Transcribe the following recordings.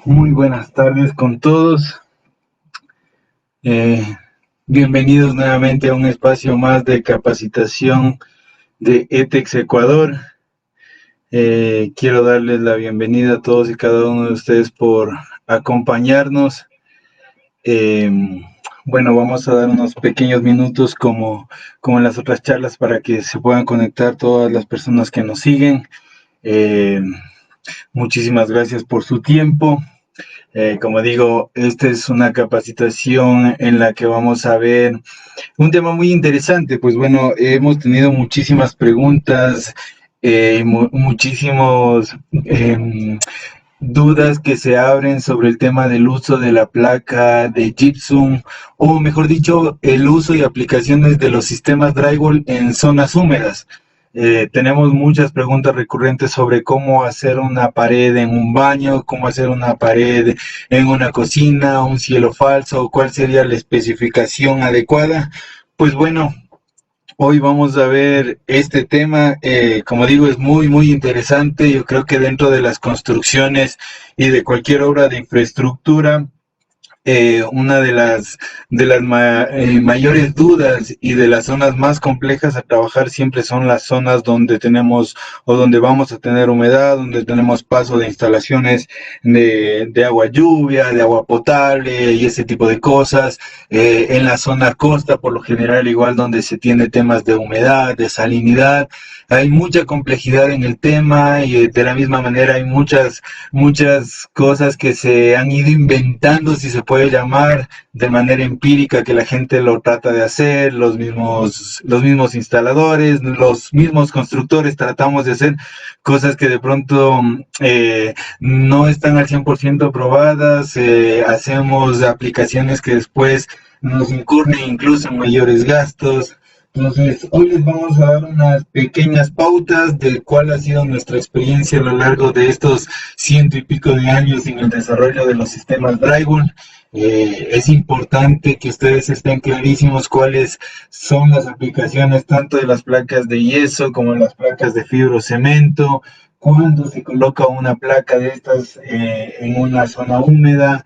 Muy buenas tardes con todos. Eh, Bienvenidos nuevamente a un espacio más de capacitación de ETEX Ecuador. Quiero darles la bienvenida a todos y cada uno de ustedes por acompañarnos. Eh, bueno, vamos a dar unos pequeños minutos como en las otras charlas para que se puedan conectar todas las personas que nos siguen. Eh, Muchísimas gracias por su tiempo. Como digo, esta es una capacitación en la que vamos a ver un tema muy interesante. Pues bueno, hemos tenido muchísimas preguntas, muchísimos dudas que se abren sobre el tema del uso de la placa de gypsum, o mejor dicho, el uso y aplicaciones de los sistemas drywall en zonas húmedas. Tenemos muchas preguntas recurrentes sobre cómo hacer una pared en un baño, cómo hacer una pared en una cocina, un cielo falso, cuál sería la especificación adecuada. Pues bueno, hoy vamos a ver este tema. Como digo, es muy interesante. Yo creo que dentro de las construcciones y de cualquier obra de infraestructura, una de las mayores dudas y de las zonas más complejas a trabajar siempre son las zonas donde tenemos o donde vamos a tener humedad, donde tenemos paso de instalaciones de agua lluvia, de agua potable y ese tipo de cosas. En la zona costa, por lo general, igual donde se tiene temas de humedad, de salinidad, hay mucha complejidad en el tema y de la misma manera hay muchas cosas que se han ido inventando, si se puede llamar, de manera empírica, que la gente lo trata de hacer, los mismos instaladores, los mismos constructores tratamos de hacer cosas que de pronto no están al 100% aprobadas, hacemos aplicaciones que después nos incurren incluso en mayores gastos. Entonces, hoy les vamos a dar unas pequeñas pautas de cuál ha sido nuestra experiencia a lo largo de estos ciento y pico de años en el desarrollo de los sistemas drywall. Es importante que ustedes estén clarísimos cuáles son las aplicaciones tanto de las placas de yeso como de las placas de fibrocemento, cuándo se coloca una placa de estas en una zona húmeda.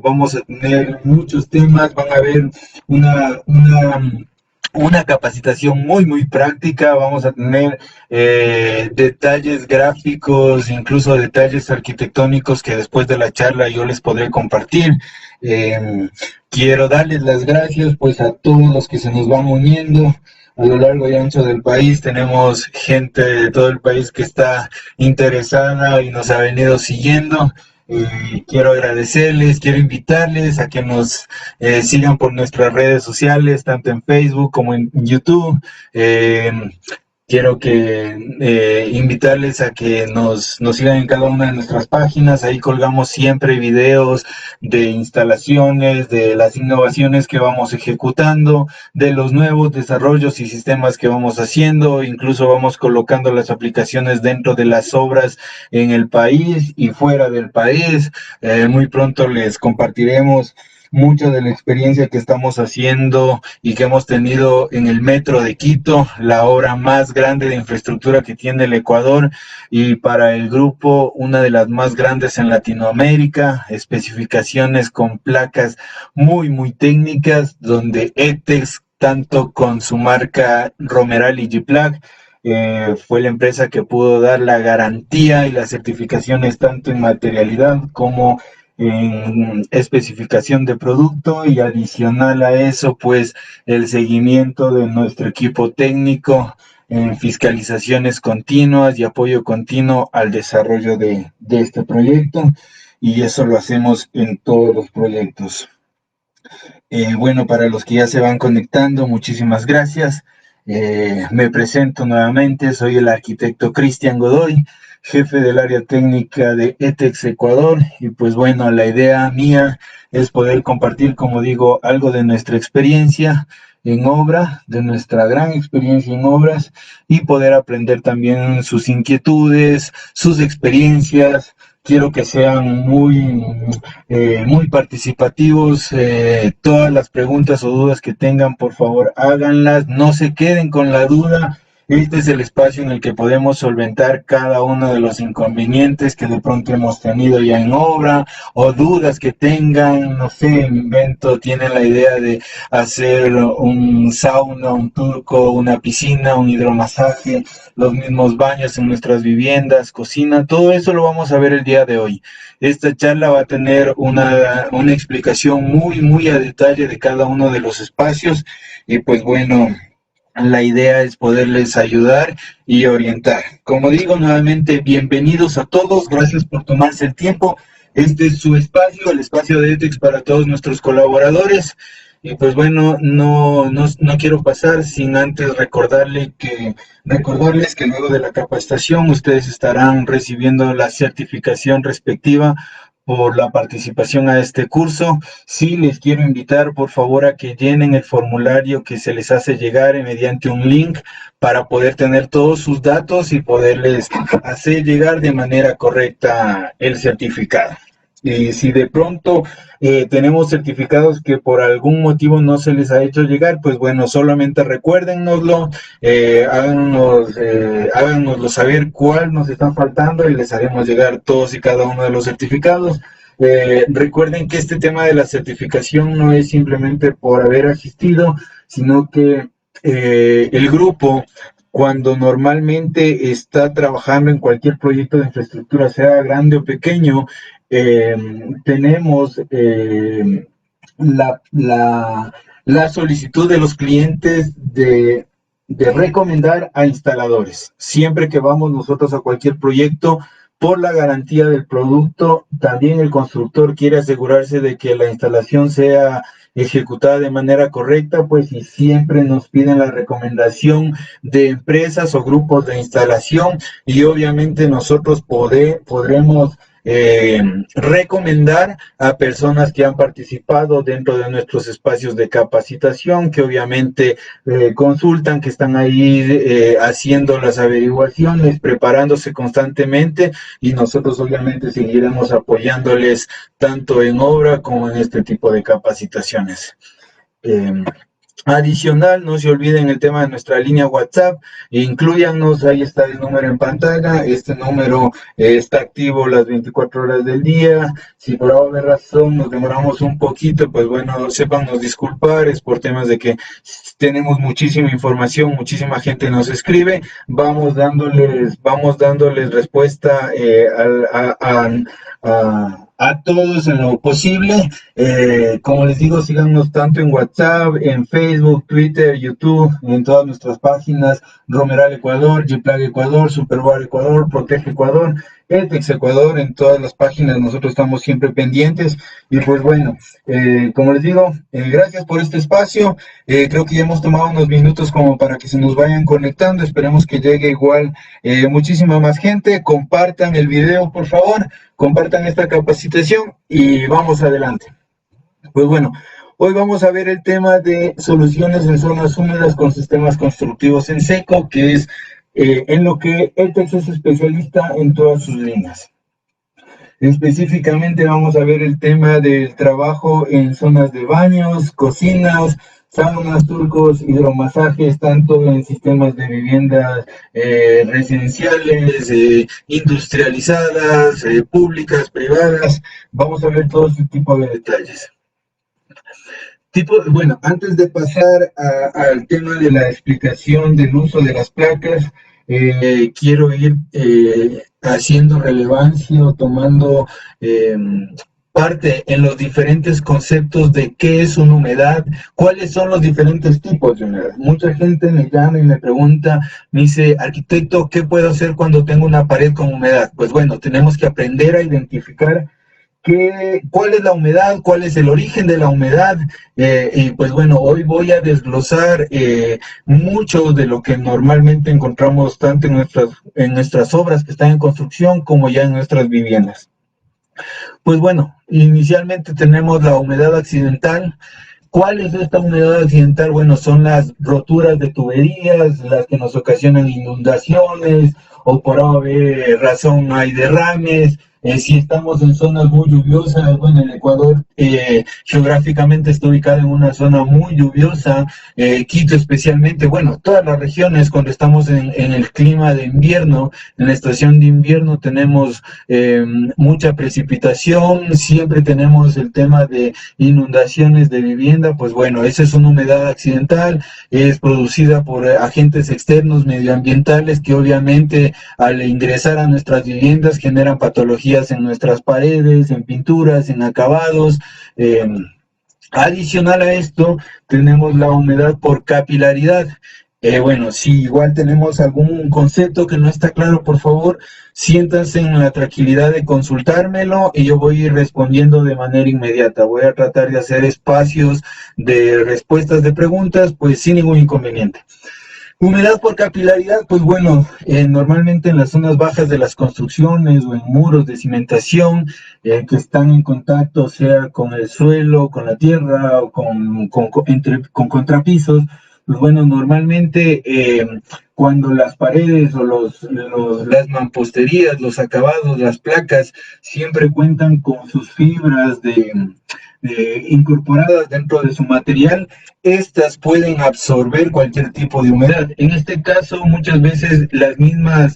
Vamos a tener muchos temas, van a haber una capacitación muy práctica. Vamos a tener detalles gráficos, incluso detalles arquitectónicos que después de la charla yo les podré compartir. Quiero darles las gracias pues a todos los que se nos van uniendo a lo largo y ancho del país. Tenemos gente de todo el país que está interesada y nos ha venido siguiendo. Quiero agradecerles, quiero invitarles a que nos sigan por nuestras redes sociales, tanto en Facebook como en YouTube. Quiero invitarles a que nos sigan en cada una de nuestras páginas. Ahí colgamos siempre videos de instalaciones, de las innovaciones que vamos ejecutando, de los nuevos desarrollos y sistemas que vamos haciendo. Incluso vamos colocando las aplicaciones dentro de las obras en el país y fuera del país. Muy pronto les compartiremos mucha de la experiencia que estamos haciendo y que hemos tenido en el Metro de Quito, la obra más grande de infraestructura que tiene el Ecuador y para el grupo una de las más grandes en Latinoamérica, especificaciones con placas muy técnicas, donde ETEX, tanto con su marca Romeral y G-Plaque, fue la empresa que pudo dar la garantía y las certificaciones tanto en materialidad como en especificación de producto, y adicional a eso pues el seguimiento de nuestro equipo técnico en fiscalizaciones continuas y apoyo continuo al desarrollo de este proyecto, y eso lo hacemos en todos los proyectos. Bueno, para los que ya se van conectando, muchísimas gracias. Me presento nuevamente, soy el arquitecto Cristian Godoy, jefe del área técnica de ETEX Ecuador, y pues bueno, la idea mía es poder compartir, como digo, algo de nuestra experiencia en obra, de nuestra gran experiencia en obras, y poder aprender también sus inquietudes, sus experiencias. Quiero que sean muy participativos. Todas las preguntas o dudas que tengan, por favor, háganlas. No se queden con la duda. Este es el espacio en el que podemos solventar cada uno de los inconvenientes que de pronto hemos tenido ya en obra o dudas que tengan, no sé, invento, tienen la idea de hacer un sauna, un turco, una piscina, un hidromasaje, los mismos baños en nuestras viviendas, cocina, todo eso lo vamos a ver el día de hoy. Esta charla va a tener una explicación muy a detalle de cada uno de los espacios y pues bueno, la idea es poderles ayudar y orientar. Como digo nuevamente, bienvenidos a todos, gracias por tomarse el tiempo. Este es su espacio, el espacio de ETEX para todos nuestros colaboradores. Y pues bueno, no quiero pasar sin antes recordarles que luego de la capacitación ustedes estarán recibiendo la certificación respectiva por la participación a este curso. Sí, les quiero invitar por favor a que llenen el formulario que se les hace llegar mediante un link para poder tener todos sus datos y poderles hacer llegar de manera correcta el certificado. Y si de pronto tenemos certificados que por algún motivo no se les ha hecho llegar, pues bueno, solamente recuérdennoslo, háganoslo saber cuál nos está faltando y les haremos llegar todos y cada uno de los certificados. Recuerden que este tema de la certificación no es simplemente por haber asistido, sino que el grupo, cuando normalmente está trabajando en cualquier proyecto de infraestructura, sea grande o pequeño, tenemos la solicitud de los clientes de recomendar a instaladores. Siempre que vamos nosotros a cualquier proyecto, por la garantía del producto, también el constructor quiere asegurarse de que la instalación sea ejecutada de manera correcta, pues y siempre nos piden la recomendación de empresas o grupos de instalación y obviamente nosotros podremos recomendar a personas que han participado dentro de nuestros espacios de capacitación, que obviamente consultan, que están ahí haciendo las averiguaciones, preparándose constantemente y nosotros obviamente seguiremos apoyándoles tanto en obra como en este tipo de capacitaciones. Adicional, no se olviden el tema de nuestra línea WhatsApp, incluyanos, ahí está el número en pantalla, este número está activo las 24 horas del día. Si por alguna razón nos demoramos un poquito, pues bueno, sépanos disculpar, es por temas de que tenemos muchísima información, muchísima gente nos escribe, vamos dándoles respuesta a todos en lo posible. Como les digo, síganos tanto en WhatsApp, en Facebook, Twitter, YouTube, en todas nuestras páginas, Romeral Ecuador, Gplag Ecuador, Superbar Ecuador, Protege Ecuador, ETEX Ecuador, en todas las páginas nosotros estamos siempre pendientes. Y pues bueno, como les digo, gracias por este espacio. Creo que ya hemos tomado unos minutos como para que se nos vayan conectando. Esperemos que llegue igual muchísima más gente. Compartan el video, por favor. Compartan esta capacitación y vamos adelante. Pues bueno, hoy vamos a ver el tema de soluciones en zonas húmedas con sistemas constructivos en seco, que es en lo que ETEX es especialista en todas sus líneas. Específicamente vamos a ver el tema del trabajo en zonas de baños, cocinas, saunas, turcos, hidromasajes, tanto en sistemas de viviendas residenciales, industrializadas, públicas, privadas. Vamos a ver todo este tipo de detalles. Bueno, antes de pasar al tema de la explicación del uso de las placas, quiero ir haciendo relevancia o tomando parte en los diferentes conceptos de qué es una humedad, cuáles son los diferentes tipos de humedad. Mucha gente me llama y me pregunta, me dice, arquitecto, ¿qué puedo hacer cuando tengo una pared con humedad? Pues bueno, tenemos que aprender a identificar cuál es la humedad, cuál es el origen de la humedad, y pues bueno, hoy voy a desglosar mucho de lo que normalmente encontramos tanto en nuestras obras que están en construcción como ya en nuestras viviendas. Pues bueno, inicialmente tenemos la humedad accidental. ¿Cuál es esta humedad accidental? Bueno, son las roturas de tuberías, las que nos ocasionan inundaciones o por haber razón no hay derrames. Si estamos en zonas muy lluviosas, bueno, el Ecuador geográficamente está ubicado en una zona muy lluviosa, Quito especialmente, bueno, todas las regiones cuando estamos en el clima de invierno, en la estación de invierno tenemos mucha precipitación, siempre tenemos el tema de inundaciones de vivienda, pues bueno, esa es una humedad accidental, es producida por agentes externos medioambientales que obviamente al ingresar a nuestras viviendas generan patologías en nuestras paredes, en pinturas, en acabados. Adicional a esto, tenemos la humedad por capilaridad. Bueno, si igual tenemos algún concepto que no está claro, por favor, siéntanse en la tranquilidad de consultármelo y yo voy a ir respondiendo de manera inmediata. Voy a tratar de hacer espacios de respuestas de preguntas, pues sin ningún inconveniente. Humedad por capilaridad, pues bueno, normalmente en las zonas bajas de las construcciones o en muros de cimentación que están en contacto, sea con el suelo, con la tierra o con contrapisos, pues bueno, normalmente cuando las paredes o las mamposterías, los acabados, las placas, siempre cuentan con sus fibras incorporadas dentro de su material, estas pueden absorber cualquier tipo de humedad. En este caso, muchas veces las mismas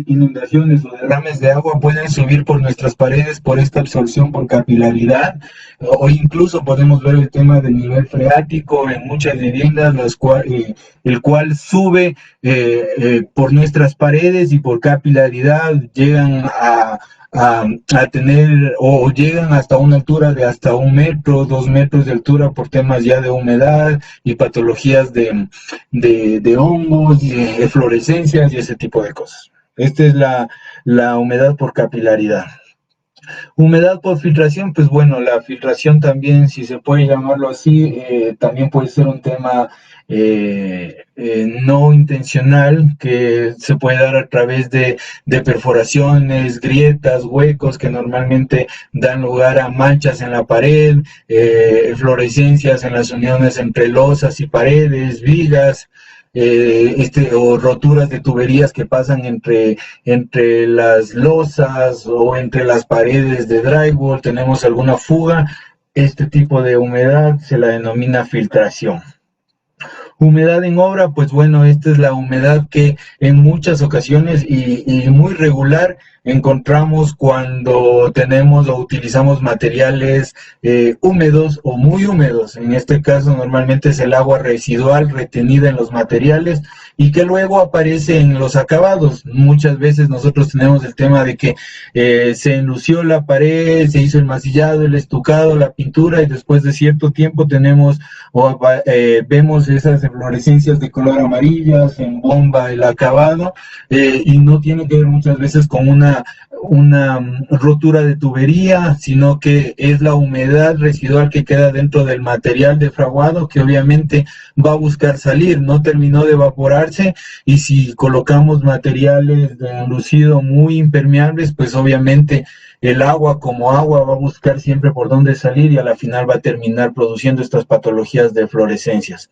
inundaciones o derrames de agua pueden subir por nuestras paredes por esta absorción por capilaridad, o incluso podemos ver el tema del nivel freático en muchas viviendas, el cual sube por nuestras paredes y por capilaridad llegan a tener o llegan hasta una altura de hasta 1 metro, 2 metros de altura por temas ya de humedad y patologías de hongos, de eflorescencias y ese tipo de cosas. Esta es la humedad por capilaridad. Humedad por filtración, pues bueno, la filtración también, si se puede llamarlo así, también puede ser un tema no intencional que se puede dar a través de perforaciones, grietas, huecos que normalmente dan lugar a manchas en la pared, fluorescencias en las uniones entre losas y paredes, vigas. O roturas de tuberías que pasan entre las losas o entre las paredes de drywall, tenemos alguna fuga, este tipo de humedad se la denomina filtración. Humedad en obra, pues bueno, esta es la humedad que en muchas ocasiones y muy regular encontramos cuando tenemos o utilizamos materiales húmedos o muy húmedos. En este caso normalmente es el agua residual retenida en los materiales y que luego aparece en los acabados. Muchas veces nosotros tenemos el tema de que se enlució la pared, se hizo el masillado, el estucado, la pintura y después de cierto tiempo tenemos vemos esas eflorescencias de color amarillas, en bomba el acabado, y no tiene que ver muchas veces con una rotura de tubería, sino que es la humedad residual que queda dentro del material de fraguado que obviamente va a buscar salir, no terminó de evaporarse y si colocamos materiales de enlucido muy impermeables, pues obviamente el agua como agua va a buscar siempre por dónde salir y a la final va a terminar produciendo estas patologías de fluorescencias.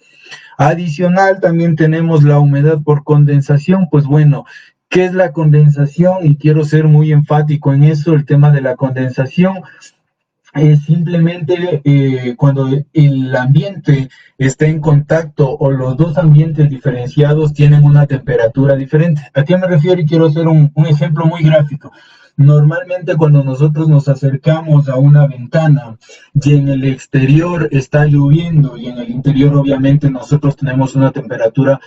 Adicional también tenemos la humedad por condensación, pues bueno, ¿qué es la condensación? Y quiero ser muy enfático en eso, el tema de la condensación es simplemente cuando el ambiente está en contacto o los dos ambientes diferenciados tienen una temperatura diferente. ¿A qué me refiero? Y quiero hacer un ejemplo muy gráfico. Normalmente cuando nosotros nos acercamos a una ventana y en el exterior está lloviendo y en el interior obviamente nosotros tenemos una temperatura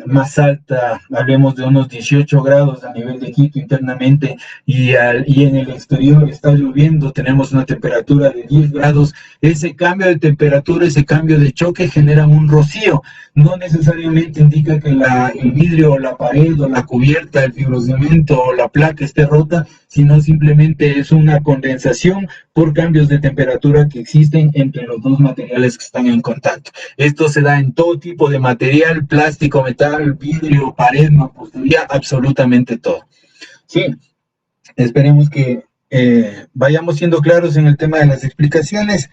más alta, hablemos de unos 18 grados a nivel de Quito internamente y en el exterior está lloviendo, tenemos una temperatura de 10 grados, ese cambio de temperatura, ese cambio de choque genera un rocío, no necesariamente indica que el vidrio o la pared o la cubierta, el fibrocemento o la placa esté rota, sino simplemente es una condensación por cambios de temperatura que existen entre los dos materiales que están en contacto. Esto se da en todo tipo de material, plástico, metal, vidrio, pared, mampostería, absolutamente todo. Sí, esperemos que vayamos siendo claros en el tema de las explicaciones.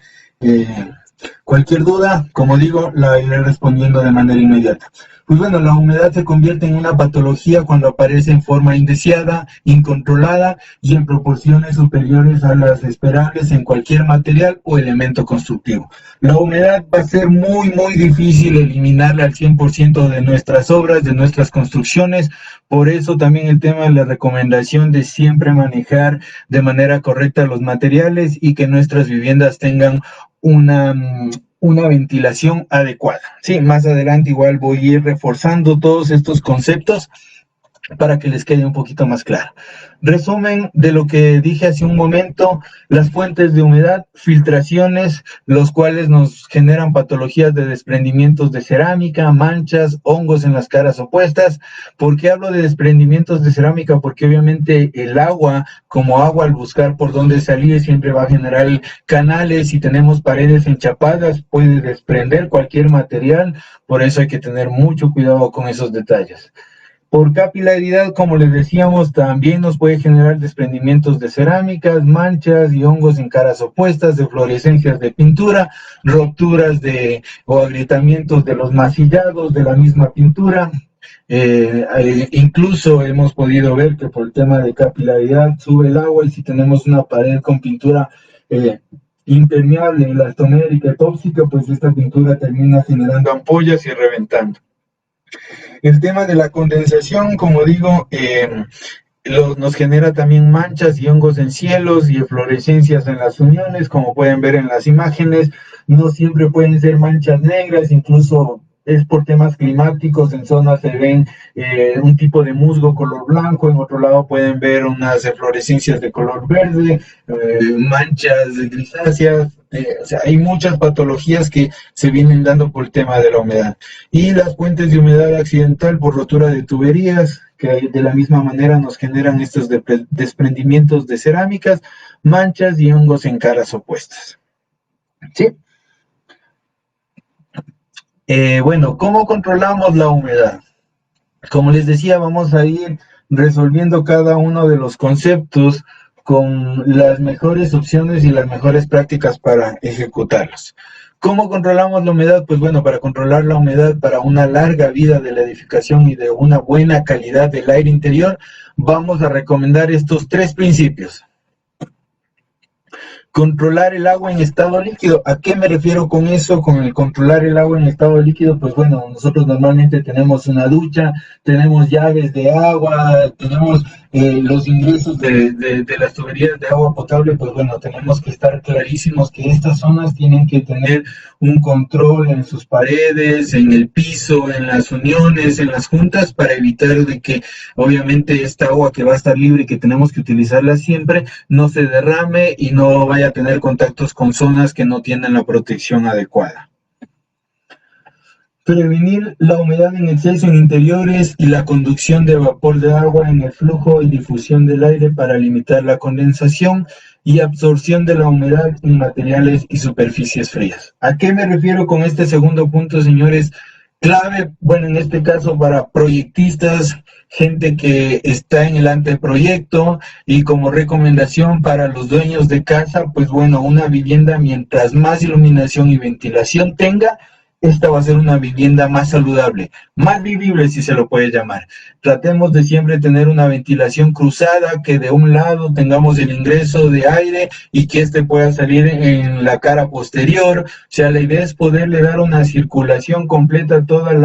Cualquier duda, como digo, la iré respondiendo de manera inmediata. Pues bueno, la humedad se convierte en una patología cuando aparece en forma indeseada, incontrolada y en proporciones superiores a las esperables en cualquier material o elemento constructivo. La humedad va a ser muy difícil eliminarla al 100% de nuestras obras, de nuestras construcciones. Por eso también el tema de la recomendación de siempre manejar de manera correcta los materiales y que nuestras viviendas tengan una ventilación adecuada. Sí, más adelante igual voy a ir reforzando todos estos conceptos para que les quede un poquito más claro. Resumen de lo que dije hace un momento: las fuentes de humedad, filtraciones, los cuales nos generan patologías de desprendimientos de cerámica, manchas, hongos en las caras opuestas. ¿Por qué hablo de desprendimientos de cerámica? Porque obviamente el agua, como agua al buscar por dónde salir, siempre va a generar canales. Si tenemos paredes enchapadas, puede desprender cualquier material, por eso hay que tener mucho cuidado con esos detalles. Por capilaridad, como les decíamos, también nos puede generar desprendimientos de cerámicas, manchas y hongos en caras opuestas, deflorescencias de pintura, rupturas o agrietamientos de los masillados de la misma pintura. Incluso hemos podido ver que por el tema de capilaridad sube el agua, y si tenemos una pared con pintura impermeable, elastomérica, tóxica, pues esta pintura termina generando ampollas y reventando. El tema de la condensación, como digo, nos genera también manchas y hongos en cielos y eflorescencias en las uniones, como pueden ver en las imágenes. No siempre pueden ser manchas negras, incluso es por temas climáticos. En zonas se ven un tipo de musgo color blanco, en otro lado pueden ver unas eflorescencias de color verde, manchas grisáceas. O sea, hay muchas patologías que se vienen dando por el tema de la humedad. Y las fuentes de humedad accidental por rotura de tuberías, que de la misma manera nos generan estos desprendimientos de cerámicas, manchas y hongos en caras opuestas. ¿Sí? Bueno, ¿cómo controlamos la humedad? Como les decía, vamos a ir resolviendo cada uno de los conceptos con las mejores opciones y las mejores prácticas para ejecutarlos. ¿Cómo controlamos la humedad? Pues bueno, para controlar la humedad para una larga vida de la edificación y de una buena calidad del aire interior, vamos a recomendar estos 3 principios. Controlar el agua en estado líquido. ¿A qué me refiero con eso? Con el controlar el agua en estado líquido, pues bueno, nosotros normalmente tenemos una ducha, tenemos llaves de agua, tenemos los ingresos de las tuberías de agua potable. Pues bueno, tenemos que estar clarísimos que estas zonas tienen que tener un control en sus paredes, en el piso, en las uniones, en las juntas, para evitar de que obviamente esta agua que va a estar libre y que tenemos que utilizarla siempre, no se derrame y no vaya a tener contactos con zonas que no tienen la protección adecuada. Prevenir la humedad en exceso en interiores y la conducción de vapor de agua en el flujo y difusión del aire para limitar la condensación y absorción de la humedad en materiales y superficies frías. ¿A qué me refiero con este segundo punto, señores? Clave, bueno, en este caso para proyectistas, gente que está en el anteproyecto, y como recomendación para los dueños de casa, pues bueno, una vivienda mientras más iluminación y ventilación tenga, esta va a ser una vivienda más saludable, más vivible si se lo puede llamar. Tratemos de siempre tener una ventilación cruzada, que de un lado tengamos el ingreso de aire y que este pueda salir en la cara posterior. O sea, la idea es poderle dar una circulación completa a todo el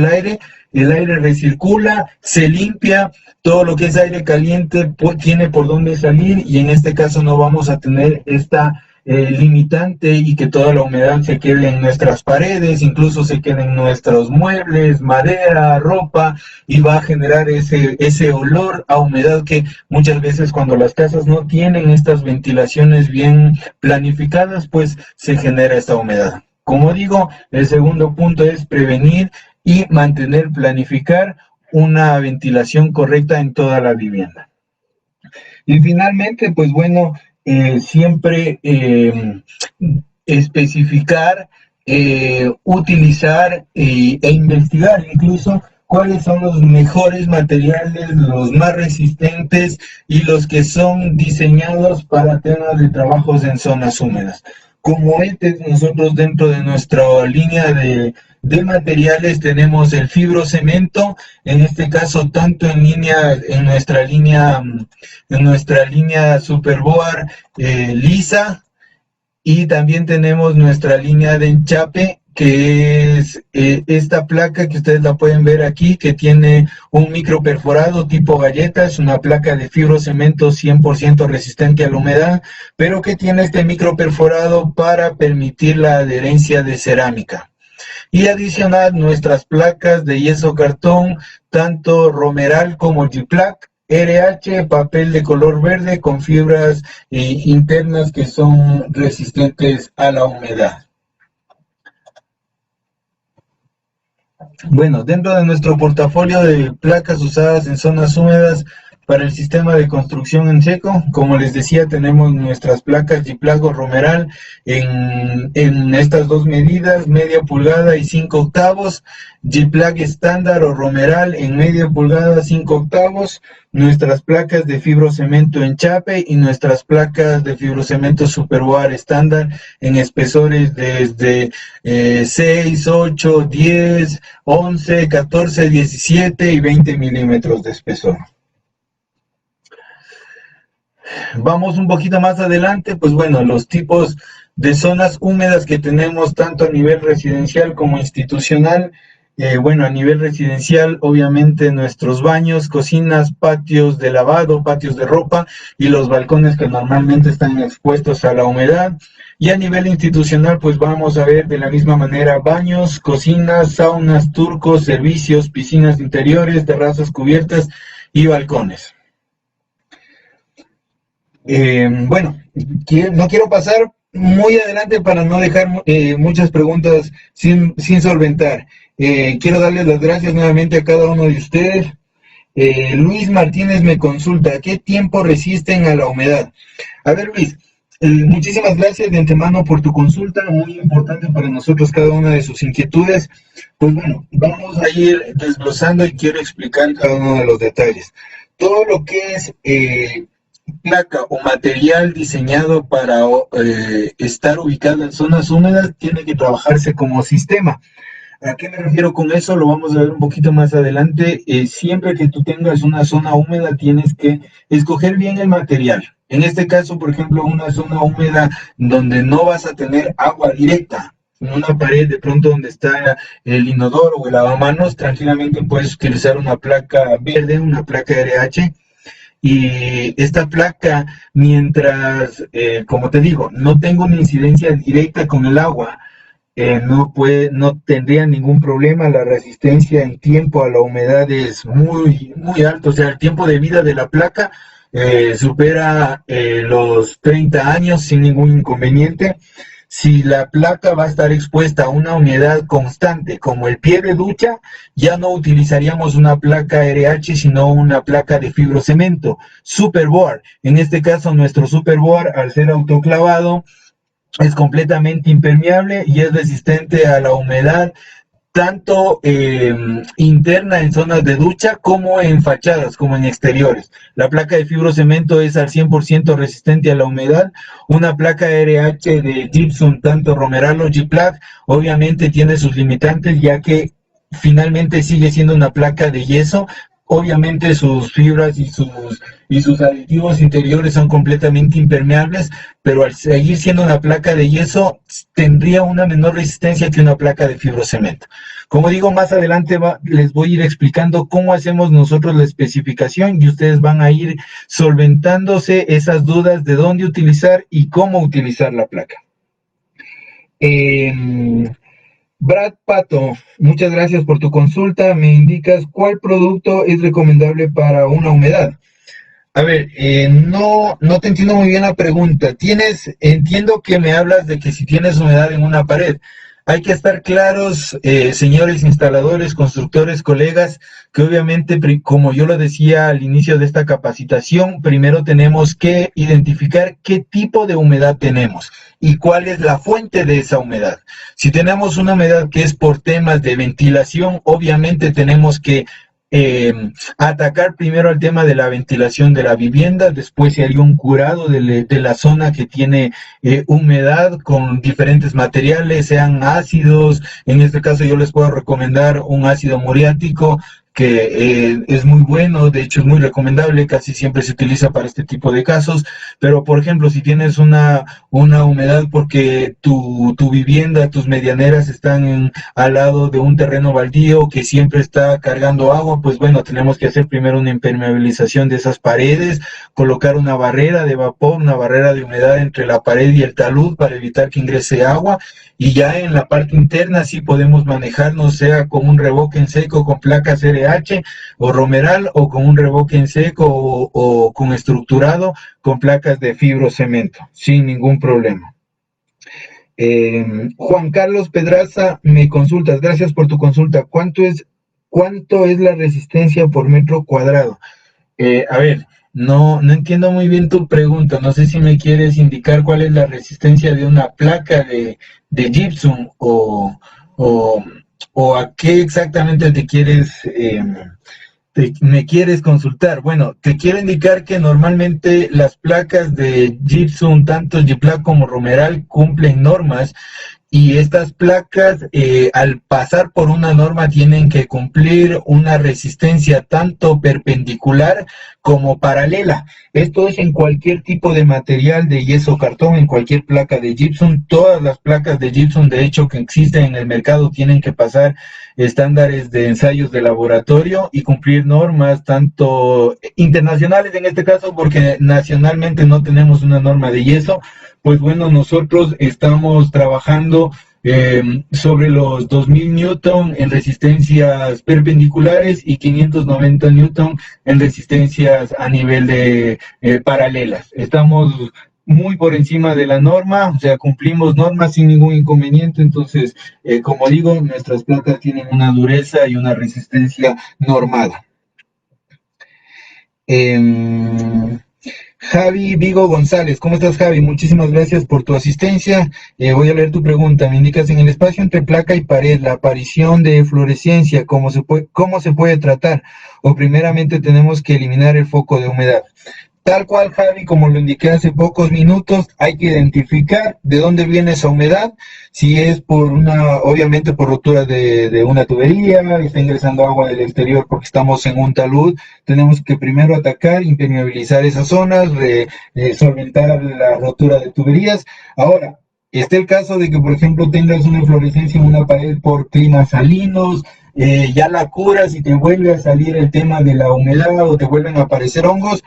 aire. El aire recircula, se limpia, todo lo que es aire caliente tiene por dónde salir, y en este caso no vamos a tener esta limitante y que toda la humedad se quede en nuestras paredes, incluso se quede en nuestros muebles, madera, ropa, y va a generar ese olor a humedad que muchas veces cuando las casas no tienen estas ventilaciones bien planificadas, pues se genera esta humedad. Como digo, el segundo punto es prevenir y planificar una ventilación correcta en toda la vivienda. Y finalmente, pues bueno, siempre especificar, utilizar e investigar incluso cuáles son los mejores materiales, los más resistentes y los que son diseñados para temas de trabajos en zonas húmedas. Como nosotros dentro de nuestra línea de materiales tenemos el fibrocemento, en este caso tanto en nuestra línea Superboard lisa, y también tenemos nuestra línea de enchape, que es esta placa que ustedes la pueden ver aquí, que tiene un micro perforado tipo galleta. Es una placa de fibrocemento 100% resistente a la humedad, pero que tiene este micro perforado para permitir la adherencia de cerámica. Y adicional, nuestras placas de yeso cartón, tanto Romeral como G-Plaque, RH, papel de color verde con fibras internas que son resistentes a la humedad. Bueno, dentro de nuestro portafolio de placas usadas en zonas húmedas para el sistema de construcción en seco, como les decía, tenemos nuestras placas G-Plaque o Romeral en estas dos medidas, media pulgada y 5 octavos, G-Plaque estándar o Romeral en media pulgada, 5 octavos, nuestras placas de fibrocemento enchape y nuestras placas de fibrocemento Superboard estándar en espesores desde 6, 8, 10, 11, 14, 17 y 20 milímetros de espesor. Vamos un poquito más adelante, pues bueno, los tipos de zonas húmedas que tenemos tanto a nivel residencial como institucional. Bueno, a nivel residencial, obviamente nuestros baños, cocinas, patios de lavado, patios de ropa y los balcones que normalmente están expuestos a la humedad. Y a nivel institucional, pues vamos a ver de la misma manera baños, cocinas, saunas, turcos, servicios, piscinas interiores, terrazas cubiertas y balcones. Bueno, no quiero pasar muy adelante para no dejar muchas preguntas sin solventar. Quiero darles las gracias nuevamente a cada uno de ustedes. Luis Martínez me consulta, ¿qué tiempo resisten a la humedad? A ver, Luis, muchísimas gracias de antemano por tu consulta, muy importante para nosotros cada una de sus inquietudes. Pues bueno, vamos a ir desglosando y quiero explicar cada uno de los detalles. Todo lo que es placa o material diseñado para estar ubicado en zonas húmedas tiene que trabajarse como sistema. ¿A qué me refiero con eso? Lo vamos a ver un poquito más adelante. Siempre que tú tengas una zona húmeda tienes que escoger bien el material. En este caso, por ejemplo, una zona húmeda donde no vas a tener agua directa, en una pared de pronto donde está el inodoro o el lavamanos, tranquilamente puedes utilizar una placa verde, una placa RH. Y esta placa, mientras, como te digo, no tengo una incidencia directa con el agua, no tendría ningún problema. La resistencia en tiempo a la humedad es muy, muy alto. O sea, el tiempo de vida de la placa supera los 30 años sin ningún inconveniente. Si la placa va a estar expuesta a una humedad constante, como el pie de ducha, ya no utilizaríamos una placa RH, sino una placa de fibrocemento, Superboard. En este caso, nuestro Superboard, al ser autoclavado, es completamente impermeable y es resistente a la humedad, tanto interna en zonas de ducha como en fachadas, como en exteriores. La placa de fibrocemento es al 100% resistente a la humedad. Una placa RH de gypsum, tanto Romeral o G-Plaque, obviamente tiene sus limitantes, ya que finalmente sigue siendo una placa de yeso. Obviamente sus fibras y sus aditivos interiores son completamente impermeables, pero al seguir siendo una placa de yeso tendría una menor resistencia que una placa de fibrocemento. Como digo, más adelante les voy a ir explicando cómo hacemos nosotros la especificación y ustedes van a ir solventándose esas dudas de dónde utilizar y cómo utilizar la placa. Brad Pato, muchas gracias por tu consulta. Me indicas cuál producto es recomendable para una humedad. A ver, no te entiendo muy bien la pregunta. Entiendo que me hablas de que si tienes humedad en una pared. Hay que estar claros, señores instaladores, constructores, colegas, que obviamente, como yo lo decía al inicio de esta capacitación, primero tenemos que identificar qué tipo de humedad tenemos y cuál es la fuente de esa humedad. Si tenemos una humedad que es por temas de ventilación, obviamente tenemos que eh, atacar primero el tema de la ventilación de la vivienda, después se haría un curado de la zona que tiene humedad con diferentes materiales, sean ácidos. En este caso yo les puedo recomendar un ácido muriático que es muy bueno, de hecho es muy recomendable, casi siempre se utiliza para este tipo de casos, pero por ejemplo, si tienes una humedad porque tu vivienda, tus medianeras están al lado de un terreno baldío que siempre está cargando agua, pues bueno, tenemos que hacer primero una impermeabilización de esas paredes, colocar una barrera de vapor, una barrera de humedad entre la pared y el talud para evitar que ingrese agua, y ya en la parte interna sí podemos manejarnos, sea con un revoque en seco con placas RH o romeral, o con un revoque en seco o con estructurado con placas de fibrocemento, sin ningún problema. Juan Carlos Pedraza, me consultas, gracias por tu consulta. ¿Cuánto es la resistencia por metro cuadrado? A ver, no entiendo muy bien tu pregunta. No sé si me quieres indicar cuál es la resistencia de una placa de gypsum o, o a qué exactamente me quieres consultar. Bueno, te quiero indicar que normalmente las placas de gypsum, tanto Gyplac como Romeral, cumplen normas, y estas placas, al pasar por una norma, tienen que cumplir una resistencia tanto perpendicular como paralela. Esto es en cualquier tipo de material de yeso cartón, en cualquier placa de gypsum. Todas las placas de gypsum, de hecho, que existen en el mercado, tienen que pasar estándares de ensayos de laboratorio y cumplir normas tanto internacionales, en este caso, porque nacionalmente no tenemos una norma de yeso. Pues bueno, nosotros estamos trabajando sobre los 2000 Newton en resistencias perpendiculares y 590 Newton en resistencias a nivel de paralelas. Estamos muy por encima de la norma, o sea, cumplimos normas sin ningún inconveniente. Entonces, como digo, nuestras placas tienen una dureza y una resistencia normada. Javi Vigo González, ¿cómo estás, Javi? Muchísimas gracias por tu asistencia. Voy a leer tu pregunta. Me indicas: en el espacio entre placa y pared, la aparición de fluorescencia, cómo se puede tratar? O primeramente tenemos que eliminar el foco de humedad. Tal cual, Javi, como lo indiqué hace pocos minutos, hay que identificar de dónde viene esa humedad. Si es obviamente por rotura de una tubería, está ingresando agua del exterior porque estamos en un talud, tenemos que primero atacar, impermeabilizar esas zonas, solventar la rotura de tuberías. Ahora, está el caso de que, por ejemplo, tengas una fluorescencia en una pared por climas salinos, ya la curas y te vuelve a salir el tema de la humedad o te vuelven a aparecer hongos.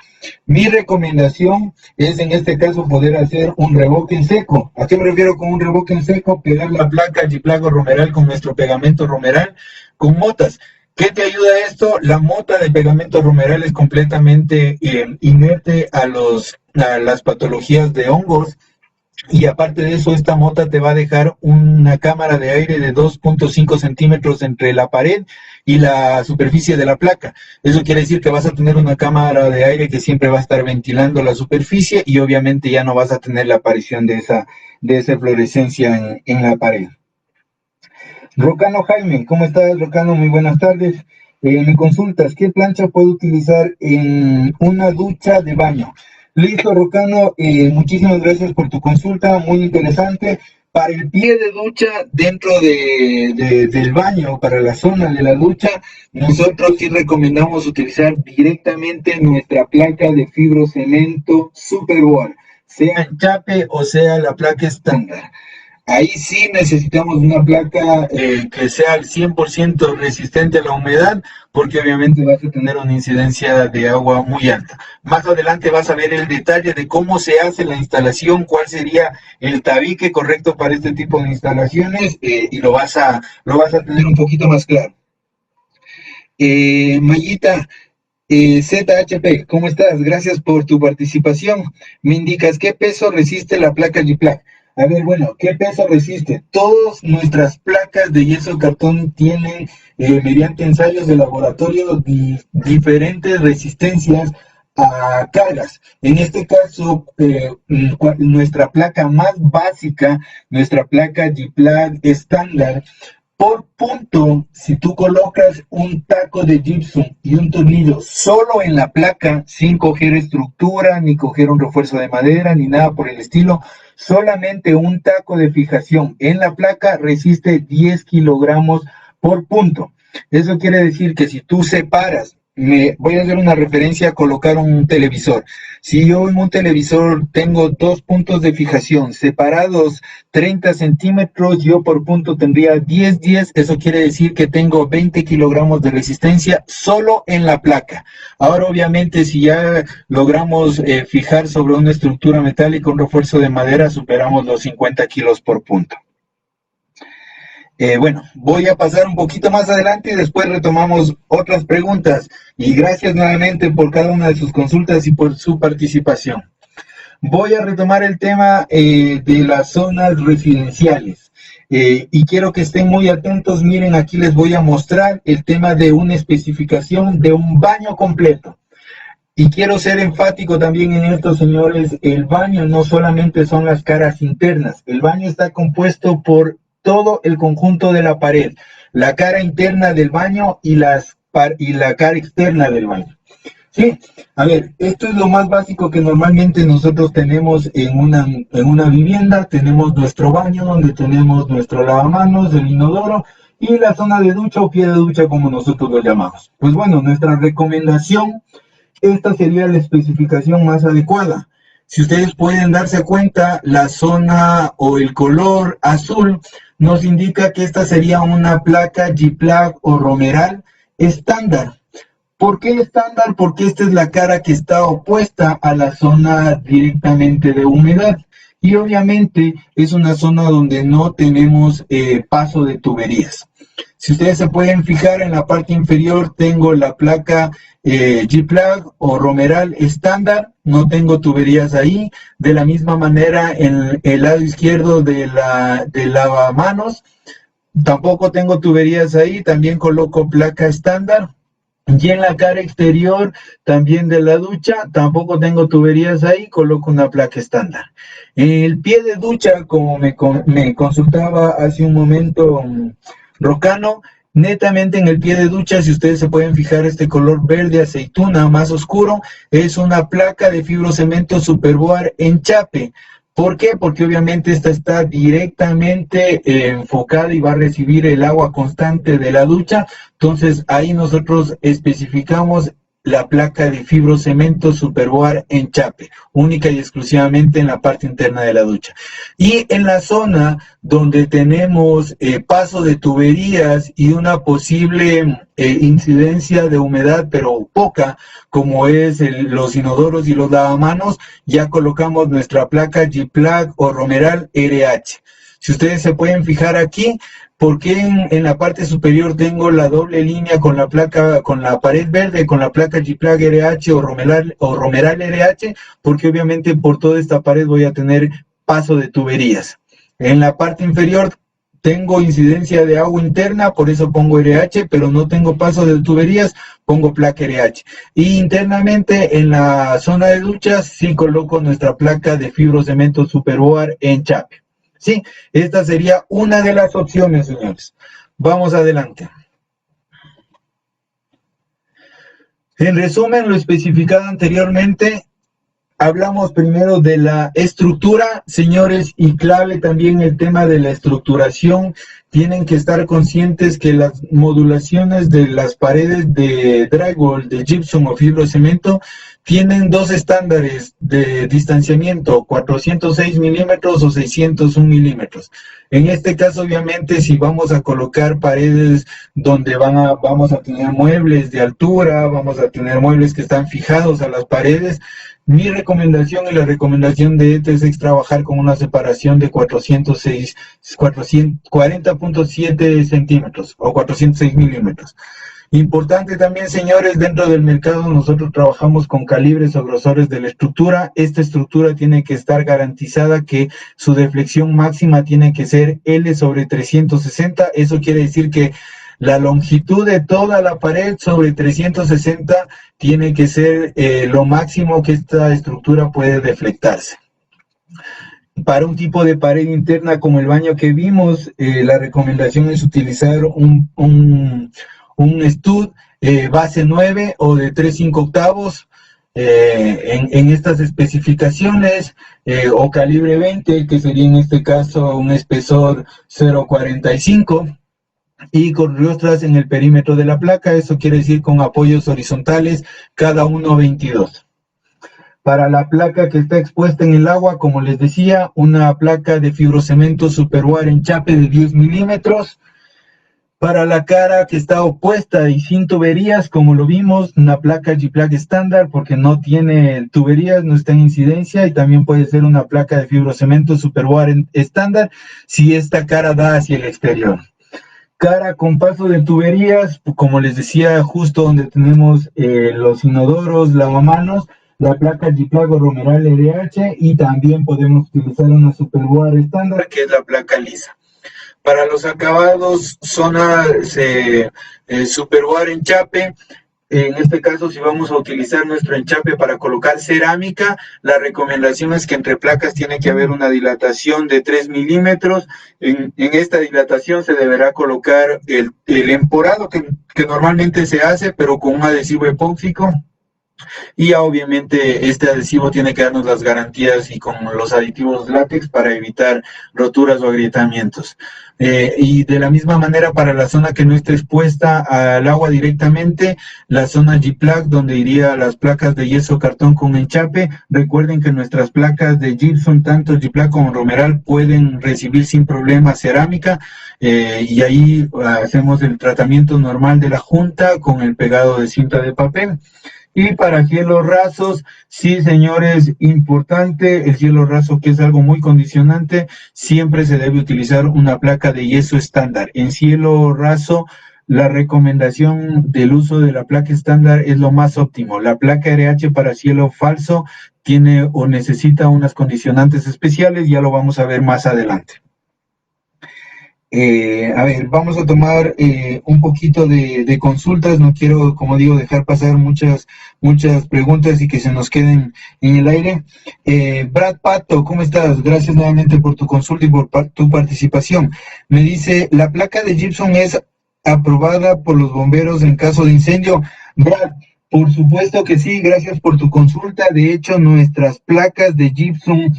Mi recomendación es, en este caso, poder hacer un revoque en seco. ¿A qué me refiero con un revoque en seco? Pegar la placa Gyplac Romeral con nuestro pegamento Romeral con motas. ¿Qué te ayuda esto? La mota de pegamento Romeral es completamente inerte a las patologías de hongos. Y aparte de eso, esta mota te va a dejar una cámara de aire de 2.5 centímetros entre la pared y la superficie de la placa. Eso quiere decir que vas a tener una cámara de aire que siempre va a estar ventilando la superficie, y obviamente ya no vas a tener la aparición de esa fluorescencia en la pared. Rocano Jaime, ¿cómo estás, Rocano? Muy buenas tardes. Me consultas, ¿qué plancha puedo utilizar en una ducha de baño? Listo, Rocano, muchísimas gracias por tu consulta, muy interesante. Para el pie de ducha dentro del baño, para la zona de la ducha, nosotros sí recomendamos utilizar directamente nuestra placa de fibrocemento Superboard, sea en chape o sea la placa estándar. Ahí sí necesitamos una placa que sea al 100% resistente a la humedad, porque obviamente vas a tener una incidencia de agua muy alta. Más adelante vas a ver el detalle de cómo se hace la instalación, cuál sería el tabique correcto para este tipo de instalaciones, y lo vas a tener un poquito más claro. Mayita, ZHP, ¿cómo estás? Gracias por tu participación. Me indicas qué peso resiste la placa Gyplac. A ver, bueno, ¿qué peso resiste? Todas nuestras placas de yeso cartón tienen, mediante ensayos de laboratorio, diferentes resistencias a cargas. En este caso, nuestra placa más básica, nuestra placa Gyplac estándar, Por punto, si tú colocas un taco de gypsum y un tornillo solo en la placa, sin coger estructura, ni coger un refuerzo de madera, ni nada por el estilo, solamente un taco de fijación en la placa resiste 10 kilogramos por punto. Eso quiere decir que si tú separas, voy a hacer una referencia a colocar un televisor. Si yo en un televisor tengo 2 puntos de fijación separados 30 centímetros, yo por punto tendría 10. Eso quiere decir que tengo 20 kilogramos de resistencia solo en la placa. Ahora, obviamente, si ya logramos fijar sobre una estructura metálica un refuerzo de madera, superamos los 50 kilos por punto. Bueno, voy a pasar un poquito más adelante y después retomamos otras preguntas. Y gracias nuevamente por cada una de sus consultas y por su participación. Voy a retomar el tema de las zonas residenciales. Y quiero que estén muy atentos. Miren, aquí les voy a mostrar el tema de una especificación de un baño completo. Y quiero ser enfático también en esto, señores. El baño no solamente son las caras internas. El baño está compuesto por todo el conjunto de la pared, la cara interna del baño y la cara externa del baño. Sí, a ver, esto es lo más básico que normalmente nosotros tenemos en una vivienda. Tenemos nuestro baño donde tenemos nuestro lavamanos, el inodoro y la zona de ducha o pie de ducha como nosotros lo llamamos. Pues bueno, nuestra recomendación, esta sería la especificación más adecuada. Si ustedes pueden darse cuenta, la zona o el color azul nos indica que esta sería una placa G-Plug o Romeral estándar. ¿Por qué estándar? Porque esta es la cara que está opuesta a la zona directamente de humedad. Y obviamente es una zona donde no tenemos paso de tuberías. Si ustedes se pueden fijar en la parte inferior, tengo la placa G-Plug o Romeral estándar, no tengo tuberías ahí. De la misma manera, en el lado izquierdo del lavamanos, tampoco tengo tuberías ahí, también coloco placa estándar. Y en la cara exterior, también de la ducha, tampoco tengo tuberías ahí, coloco una placa estándar. El pie de ducha, como me consultaba hace un momento Rocano, netamente en el pie de ducha, si ustedes se pueden fijar, este color verde aceituna más oscuro, es una placa de fibrocemento Superboard en chape. ¿Por qué? Porque obviamente esta está directamente enfocada y va a recibir el agua constante de la ducha. Entonces ahí nosotros especificamos la placa de fibrocemento Superboard en chape, única y exclusivamente en la parte interna de la ducha. Y en la zona donde tenemos paso de tuberías y una posible incidencia de humedad, pero poca, como es los inodoros y los lavamanos, ya colocamos nuestra placa G-Plug o Romeral RH. Si ustedes se pueden fijar aquí, ¿por qué en la parte superior tengo la doble línea con la placa, con la pared verde, con la placa G-Plug RH o Romeral RH? Porque obviamente por toda esta pared voy a tener paso de tuberías. En la parte inferior tengo incidencia de agua interna, por eso pongo RH, pero no tengo paso de tuberías, pongo placa RH. Y internamente en la zona de duchas sí coloco nuestra placa de fibrocemento Superboard en chape. Sí, esta sería una de las opciones, señores. Vamos adelante. En resumen, lo especificado anteriormente, hablamos primero de la estructura, señores, y clave también el tema de la estructuración. Tienen que estar conscientes que las modulaciones de las paredes de drywall, de gypsum o fibrocemento, tienen dos estándares de distanciamiento, 406 milímetros o 601 milímetros. En este caso, obviamente, si vamos a colocar paredes donde vamos a tener muebles de altura, vamos a tener muebles que están fijados a las paredes, mi recomendación y la recomendación de ETES es trabajar con una separación de 40.7 centímetros o 406 milímetros. Importante también, señores, dentro del mercado nosotros trabajamos con calibres o grosores de la estructura. Esta estructura tiene que estar garantizada que su deflexión máxima tiene que ser L sobre 360. Eso quiere decir que la longitud de toda la pared sobre 360 tiene que ser lo máximo que esta estructura puede deflectarse. Para un tipo de pared interna como el baño que vimos, la recomendación es utilizar un stud base 9 o de 3/5 octavos en estas especificaciones, o calibre 20, que sería en este caso un espesor 0.45, y con riostras en el perímetro de la placa, eso quiere decir con apoyos horizontales, cada uno 22. Para la placa que está expuesta en el agua, como les decía, una placa de fibrocemento Superwear en chape de 10 milímetros. Para la cara que está opuesta y sin tuberías, como lo vimos, una placa G-Plug estándar, porque no tiene tuberías, no está en incidencia, y también puede ser una placa de fibrocemento Superwear estándar si esta cara da hacia el exterior. Cara con paso de tuberías, como les decía, justo donde tenemos los inodoros, lavamanos, la placa G-Plug o Romeral RH, y también podemos utilizar una Superwear estándar, que es la placa lisa. Para los acabados, zona Superwear enchape. En este caso, si vamos a utilizar nuestro enchape para colocar cerámica, la recomendación es que entre placas tiene que haber una dilatación de 3 milímetros. En esta dilatación se deberá colocar el emporado que normalmente se hace, pero con un adhesivo epóxico. Y obviamente este adhesivo tiene que darnos las garantías y con los aditivos látex para evitar roturas o agrietamientos. Y de la misma manera, para la zona que no esté expuesta al agua directamente, la zona G-Plug, donde iría las placas de yeso cartón con enchape, recuerden que nuestras placas de gypsum, tanto G-Plug como Romeral, pueden recibir sin problema cerámica, y ahí hacemos el tratamiento normal de la junta con el pegado de cinta de papel. Y para cielos rasos, sí, señores, importante, el cielo raso, que es algo muy condicionante, siempre se debe utilizar una placa de yeso estándar. En cielo raso, la recomendación del uso de la placa estándar es lo más óptimo. La placa RH para cielo falso tiene o necesita unas condicionantes especiales, ya lo vamos a ver más adelante. A ver, vamos a tomar un poquito de consultas. No quiero, como digo, dejar pasar muchas preguntas y que se nos queden en el aire. Brad Pato, ¿cómo estás? Gracias nuevamente por tu consulta y por tu participación. Me dice, ¿la placa de gypsum es aprobada por los bomberos en caso de incendio? Brad, por supuesto que sí, gracias por tu consulta. De hecho, nuestras placas de gypsum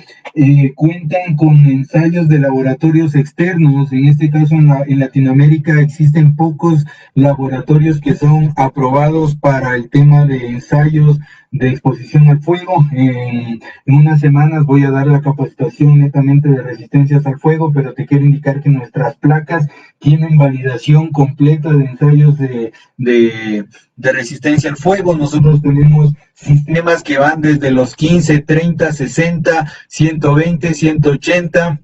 cuentan con ensayos de laboratorios externos. En este caso, en Latinoamérica existen pocos laboratorios que son aprobados para el tema de ensayos de exposición al fuego. En unas semanas voy a dar la capacitación netamente de resistencias al fuego, pero te quiero indicar que nuestras placas tienen validación completa de ensayos de resistencia al fuego. Nosotros tenemos sistemas que van desde los 15, 30, 60, 120, 180,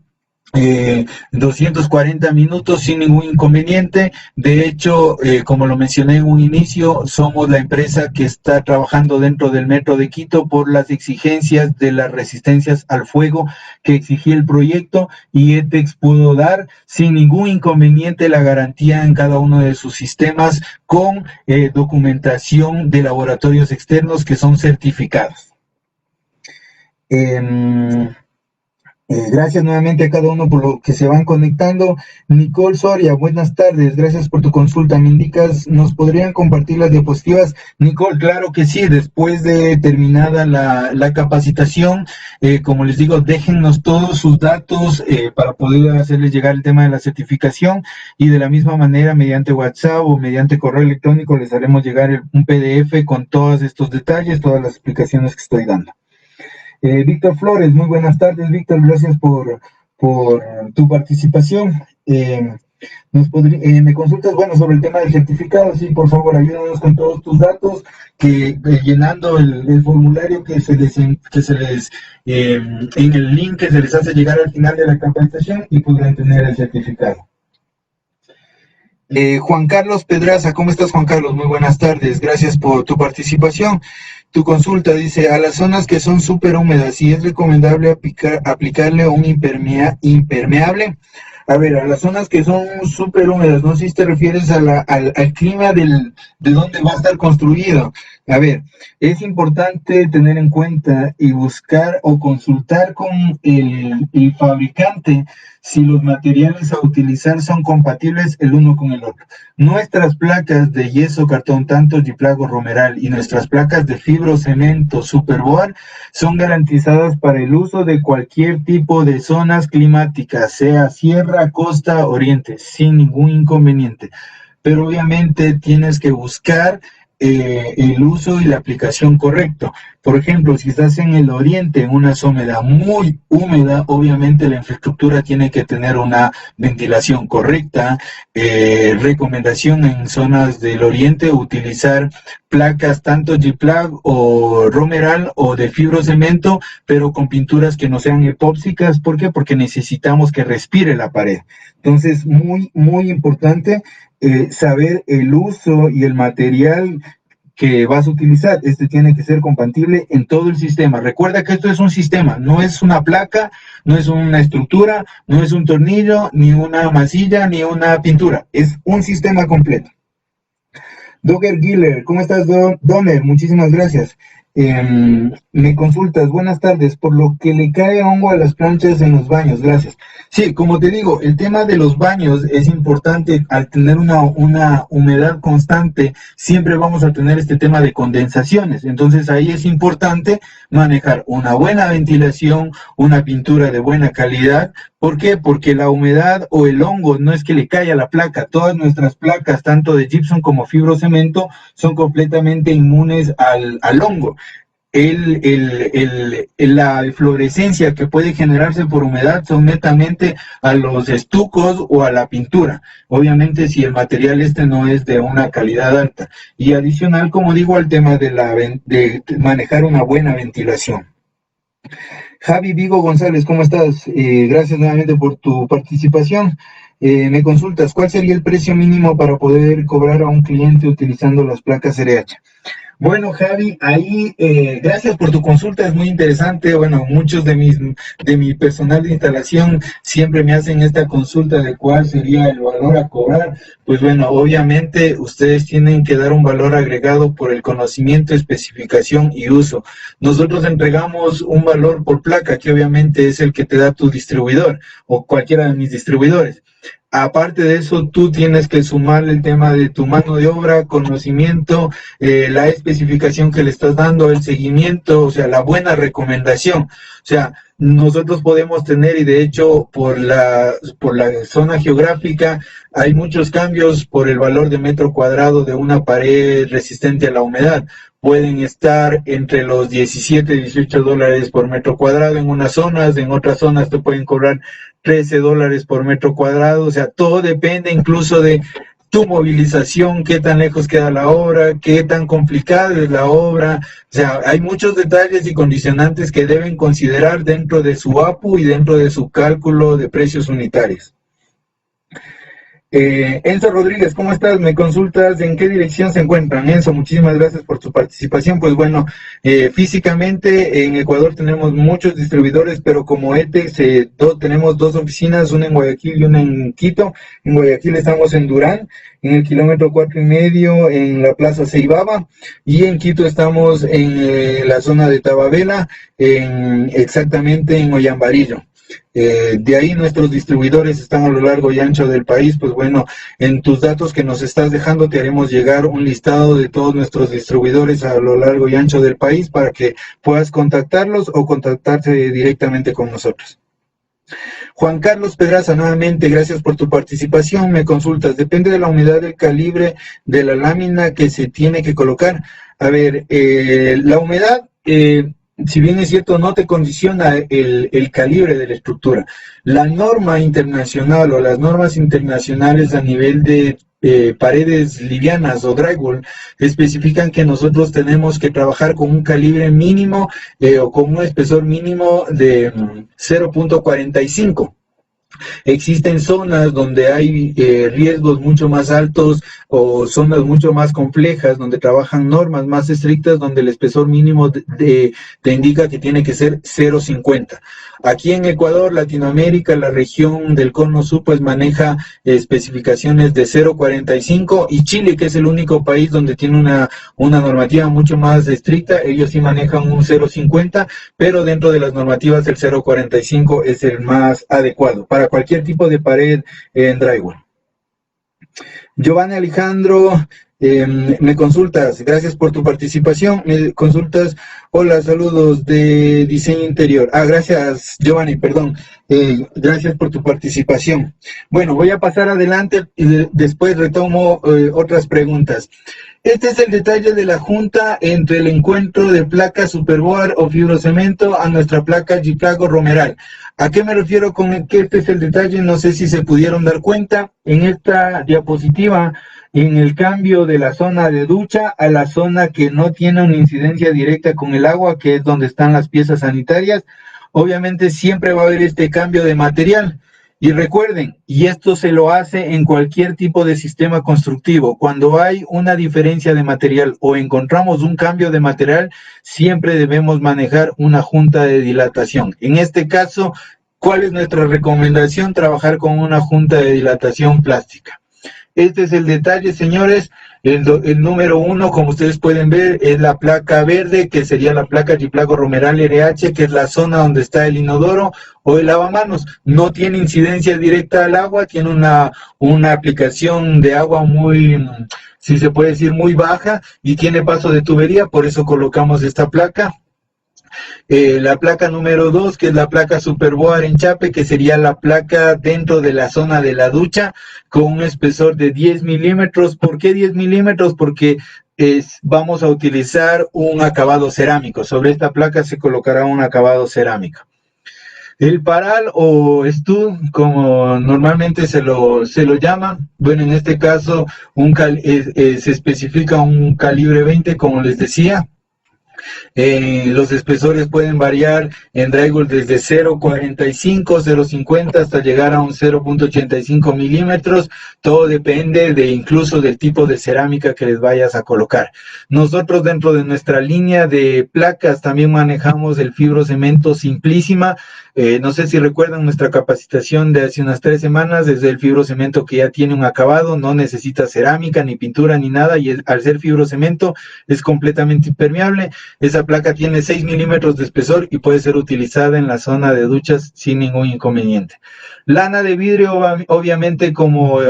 240 minutos sin ningún inconveniente. De hecho, como lo mencioné en un inicio, somos la empresa que está trabajando dentro del Metro de Quito por las exigencias de las resistencias al fuego que exigía el proyecto, y ETEX pudo dar sin ningún inconveniente la garantía en cada uno de sus sistemas con documentación de laboratorios externos que son certificados. Gracias nuevamente a cada uno por lo que se van conectando. Nicole Soria, buenas tardes, gracias por tu consulta. ¿Me indicas, nos podrían compartir las diapositivas? Nicole, claro que sí, después de terminada la capacitación, como les digo, déjennos todos sus datos para poder hacerles llegar el tema de la certificación, y de la misma manera, mediante WhatsApp o mediante correo electrónico, les haremos llegar un PDF con todos estos detalles, todas las explicaciones que estoy dando. Víctor Flores, muy buenas tardes, Víctor, gracias por tu participación. Me consultas, bueno, sobre el tema del certificado. Sí, por favor, ayúdanos con todos tus datos, que llenando el formulario que se les en el link que se les hace llegar al final de la capacitación, y podrán tener el certificado. Juan Carlos Pedraza, ¿cómo estás, Juan Carlos? Muy buenas tardes, gracias por tu participación. Tu consulta dice, a las zonas que son súper húmedas, ¿sí es recomendable aplicarle un impermeable? A ver, a las zonas que son súper húmedas, no sé si te refieres a al clima de donde va a estar construido. A ver, es importante tener en cuenta y buscar o consultar con el fabricante si los materiales a utilizar son compatibles el uno con el otro. Nuestras placas de yeso, cartón, tanto Giplago Romeral y nuestras placas de fibrocemento Superboard son garantizadas para el uso de cualquier tipo de zonas climáticas, sea sierra, costa, oriente, sin ningún inconveniente. Pero obviamente tienes que buscar el uso y la aplicación correcto. Por ejemplo, si estás en el oriente, en una zona muy húmeda, obviamente la infraestructura tiene que tener una ventilación correcta. Recomendación en zonas del oriente, utilizar placas tanto G-Plug o Romeral o de fibrocemento, pero con pinturas que no sean epóxicas. ¿Por qué? Porque necesitamos que respire la pared. Entonces, muy importante saber el uso y el material que vas a utilizar. Este tiene que ser compatible en todo el sistema. Recuerda que esto es un sistema, no es una placa, no es una estructura, no es un tornillo, ni una masilla, ni una pintura. Es un sistema completo. Dogger Giller, ¿cómo estás, Domer? Muchísimas gracias. Me consultas, buenas tardes, por lo que le cae hongo a las planchas en los baños, gracias. Sí, como te digo, el tema de los baños es importante. Al tener una humedad constante, siempre vamos a tener este tema de condensaciones. Entonces ahí es importante manejar una buena ventilación, una pintura de buena calidad. ¿Por qué? Porque la humedad o el hongo no es que le cae a la placa. Todas nuestras placas, tanto de gypsum como fibrocemento, son completamente inmunes al hongo. La fluorescencia que puede generarse por humedad son netamente a los estucos o a la pintura. Obviamente si el material no es de una calidad alta. Y adicional, como digo, al tema de manejar una buena ventilación. Javi Vigo González, ¿cómo estás? Gracias nuevamente por tu participación. Me consultas, ¿cuál sería el precio mínimo para poder cobrar a un cliente utilizando las placas RH? Bueno, Javi, ahí, gracias por tu consulta, es muy interesante. Bueno, muchos de mi personal de instalación siempre me hacen esta consulta de cuál sería el valor a cobrar. Pues bueno, obviamente ustedes tienen que dar un valor agregado por el conocimiento, especificación y uso. Nosotros entregamos un valor por placa, que obviamente es el que te da tu distribuidor o cualquiera de mis distribuidores. Aparte de eso, tú tienes que sumar el tema de tu mano de obra, conocimiento, la especificación que le estás dando, el seguimiento, o sea, la buena recomendación. O sea, nosotros podemos tener, y de hecho por la zona geográfica hay muchos cambios por el valor de metro cuadrado de una pared resistente a la humedad. Pueden estar entre los 17 y 18 dólares por metro cuadrado en unas zonas, en otras zonas te pueden cobrar 13 dólares por metro cuadrado. O sea, todo depende incluso de tu movilización, qué tan lejos queda la obra, qué tan complicada es la obra. O sea, hay muchos detalles y condicionantes que deben considerar dentro de su APU y dentro de su cálculo de precios unitarios. Enzo Rodríguez, ¿cómo estás? Me consultas en qué dirección se encuentran. Enzo, muchísimas gracias por tu participación. Pues bueno, físicamente en Ecuador tenemos muchos distribuidores, pero como ETEX tenemos dos oficinas, una en Guayaquil y una en Quito. En Guayaquil estamos en Durán, en el kilómetro 4,5, en la Plaza Ceibaba, y en Quito estamos en la zona de Tababela, exactamente en Ollambarillo. De ahí nuestros distribuidores están a lo largo y ancho del país. Pues bueno, en tus datos que nos estás dejando te haremos llegar un listado de todos nuestros distribuidores a lo largo y ancho del país para que puedas contactarlos o contactarse directamente con nosotros. Juan Carlos Pedraza, nuevamente, gracias por tu participación. Me consultas, depende de la humedad del calibre de la lámina que se tiene que colocar. A ver, la humedad... si bien es cierto, no te condiciona el calibre de la estructura. La norma internacional o las normas internacionales a nivel de paredes livianas o drywall especifican que nosotros tenemos que trabajar con un calibre mínimo o con un espesor mínimo de 0.45. Existen zonas donde hay riesgos mucho más altos o zonas mucho más complejas donde trabajan normas más estrictas donde el espesor mínimo te indica que tiene que ser 0,50. Aquí en Ecuador, Latinoamérica, la región del Cono Sur pues maneja especificaciones de 0,45 y Chile, que es el único país donde tiene una normativa mucho más estricta, ellos sí manejan un 0,50, pero dentro de las normativas el 0,45 es el más adecuado para cualquier tipo de pared en drywall. Giovanni Alejandro, me consultas, gracias por tu participación, me consultas, hola, saludos de diseño interior. Gracias Giovanni, perdón, gracias por tu participación. Bueno, voy a pasar adelante y después retomo otras preguntas. Este es el detalle de la junta entre el encuentro de placa Superboard o fibrocemento a nuestra placa Giplago Romeral. ¿A qué me refiero con que este es el detalle? No sé si se pudieron dar cuenta en esta diapositiva, en el cambio de la zona de ducha a la zona que no tiene una incidencia directa con el agua, que es donde están las piezas sanitarias. Obviamente siempre va a haber este cambio de material. Y recuerden, y esto se lo hace en cualquier tipo de sistema constructivo, cuando hay una diferencia de material o encontramos un cambio de material, siempre debemos manejar una junta de dilatación. En este caso, ¿cuál es nuestra recomendación? Trabajar con una junta de dilatación plástica. Este es el detalle, señores. El número 1, como ustedes pueden ver, es la placa verde, que sería la placa Giplago Romeral RH, que es la zona donde está el inodoro o el lavamanos. No tiene incidencia directa al agua, tiene una aplicación de agua muy, si se puede decir, muy baja, y tiene paso de tubería, por eso colocamos esta placa. La placa número 2, que es la placa Superboard Enchape, que sería la placa dentro de la zona de la ducha, con un espesor de 10 milímetros. ¿Por qué 10 milímetros? Porque vamos a utilizar un acabado cerámico. Sobre esta placa se colocará un acabado cerámico. El paral o stud, como normalmente se lo llama, bueno, en este caso se especifica un calibre 20, como les decía. Los espesores pueden variar en drywall desde 0,45, 0,50 hasta llegar a un 0,85 milímetros. Todo depende incluso del tipo de cerámica que les vayas a colocar. Nosotros dentro de nuestra línea de placas también manejamos el fibrocemento Simplísima. No sé si recuerdan nuestra capacitación de hace unas 3 semanas, desde el fibrocemento que ya tiene un acabado, no necesita cerámica, ni pintura, ni nada, y al ser fibrocemento es completamente impermeable. Esa placa tiene 6 milímetros de espesor y puede ser utilizada en la zona de duchas sin ningún inconveniente. Lana de vidrio, obviamente como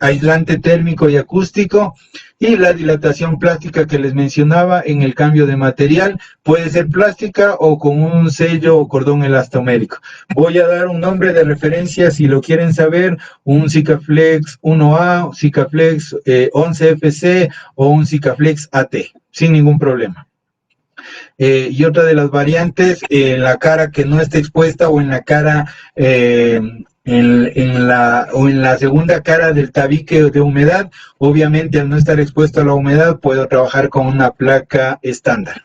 aislante térmico y acústico, y la dilatación plástica que les mencionaba en el cambio de material, puede ser plástica o con un sello o cordón elastomérico. Voy a dar un nombre de referencia si lo quieren saber, un Sikaflex 1A, Sikaflex 11FC o un Sikaflex AT, sin ningún problema. Y otra de las variantes, en la cara que no esté expuesta o en la cara en la segunda cara del tabique de humedad, obviamente al no estar expuesto a la humedad puedo trabajar con una placa estándar.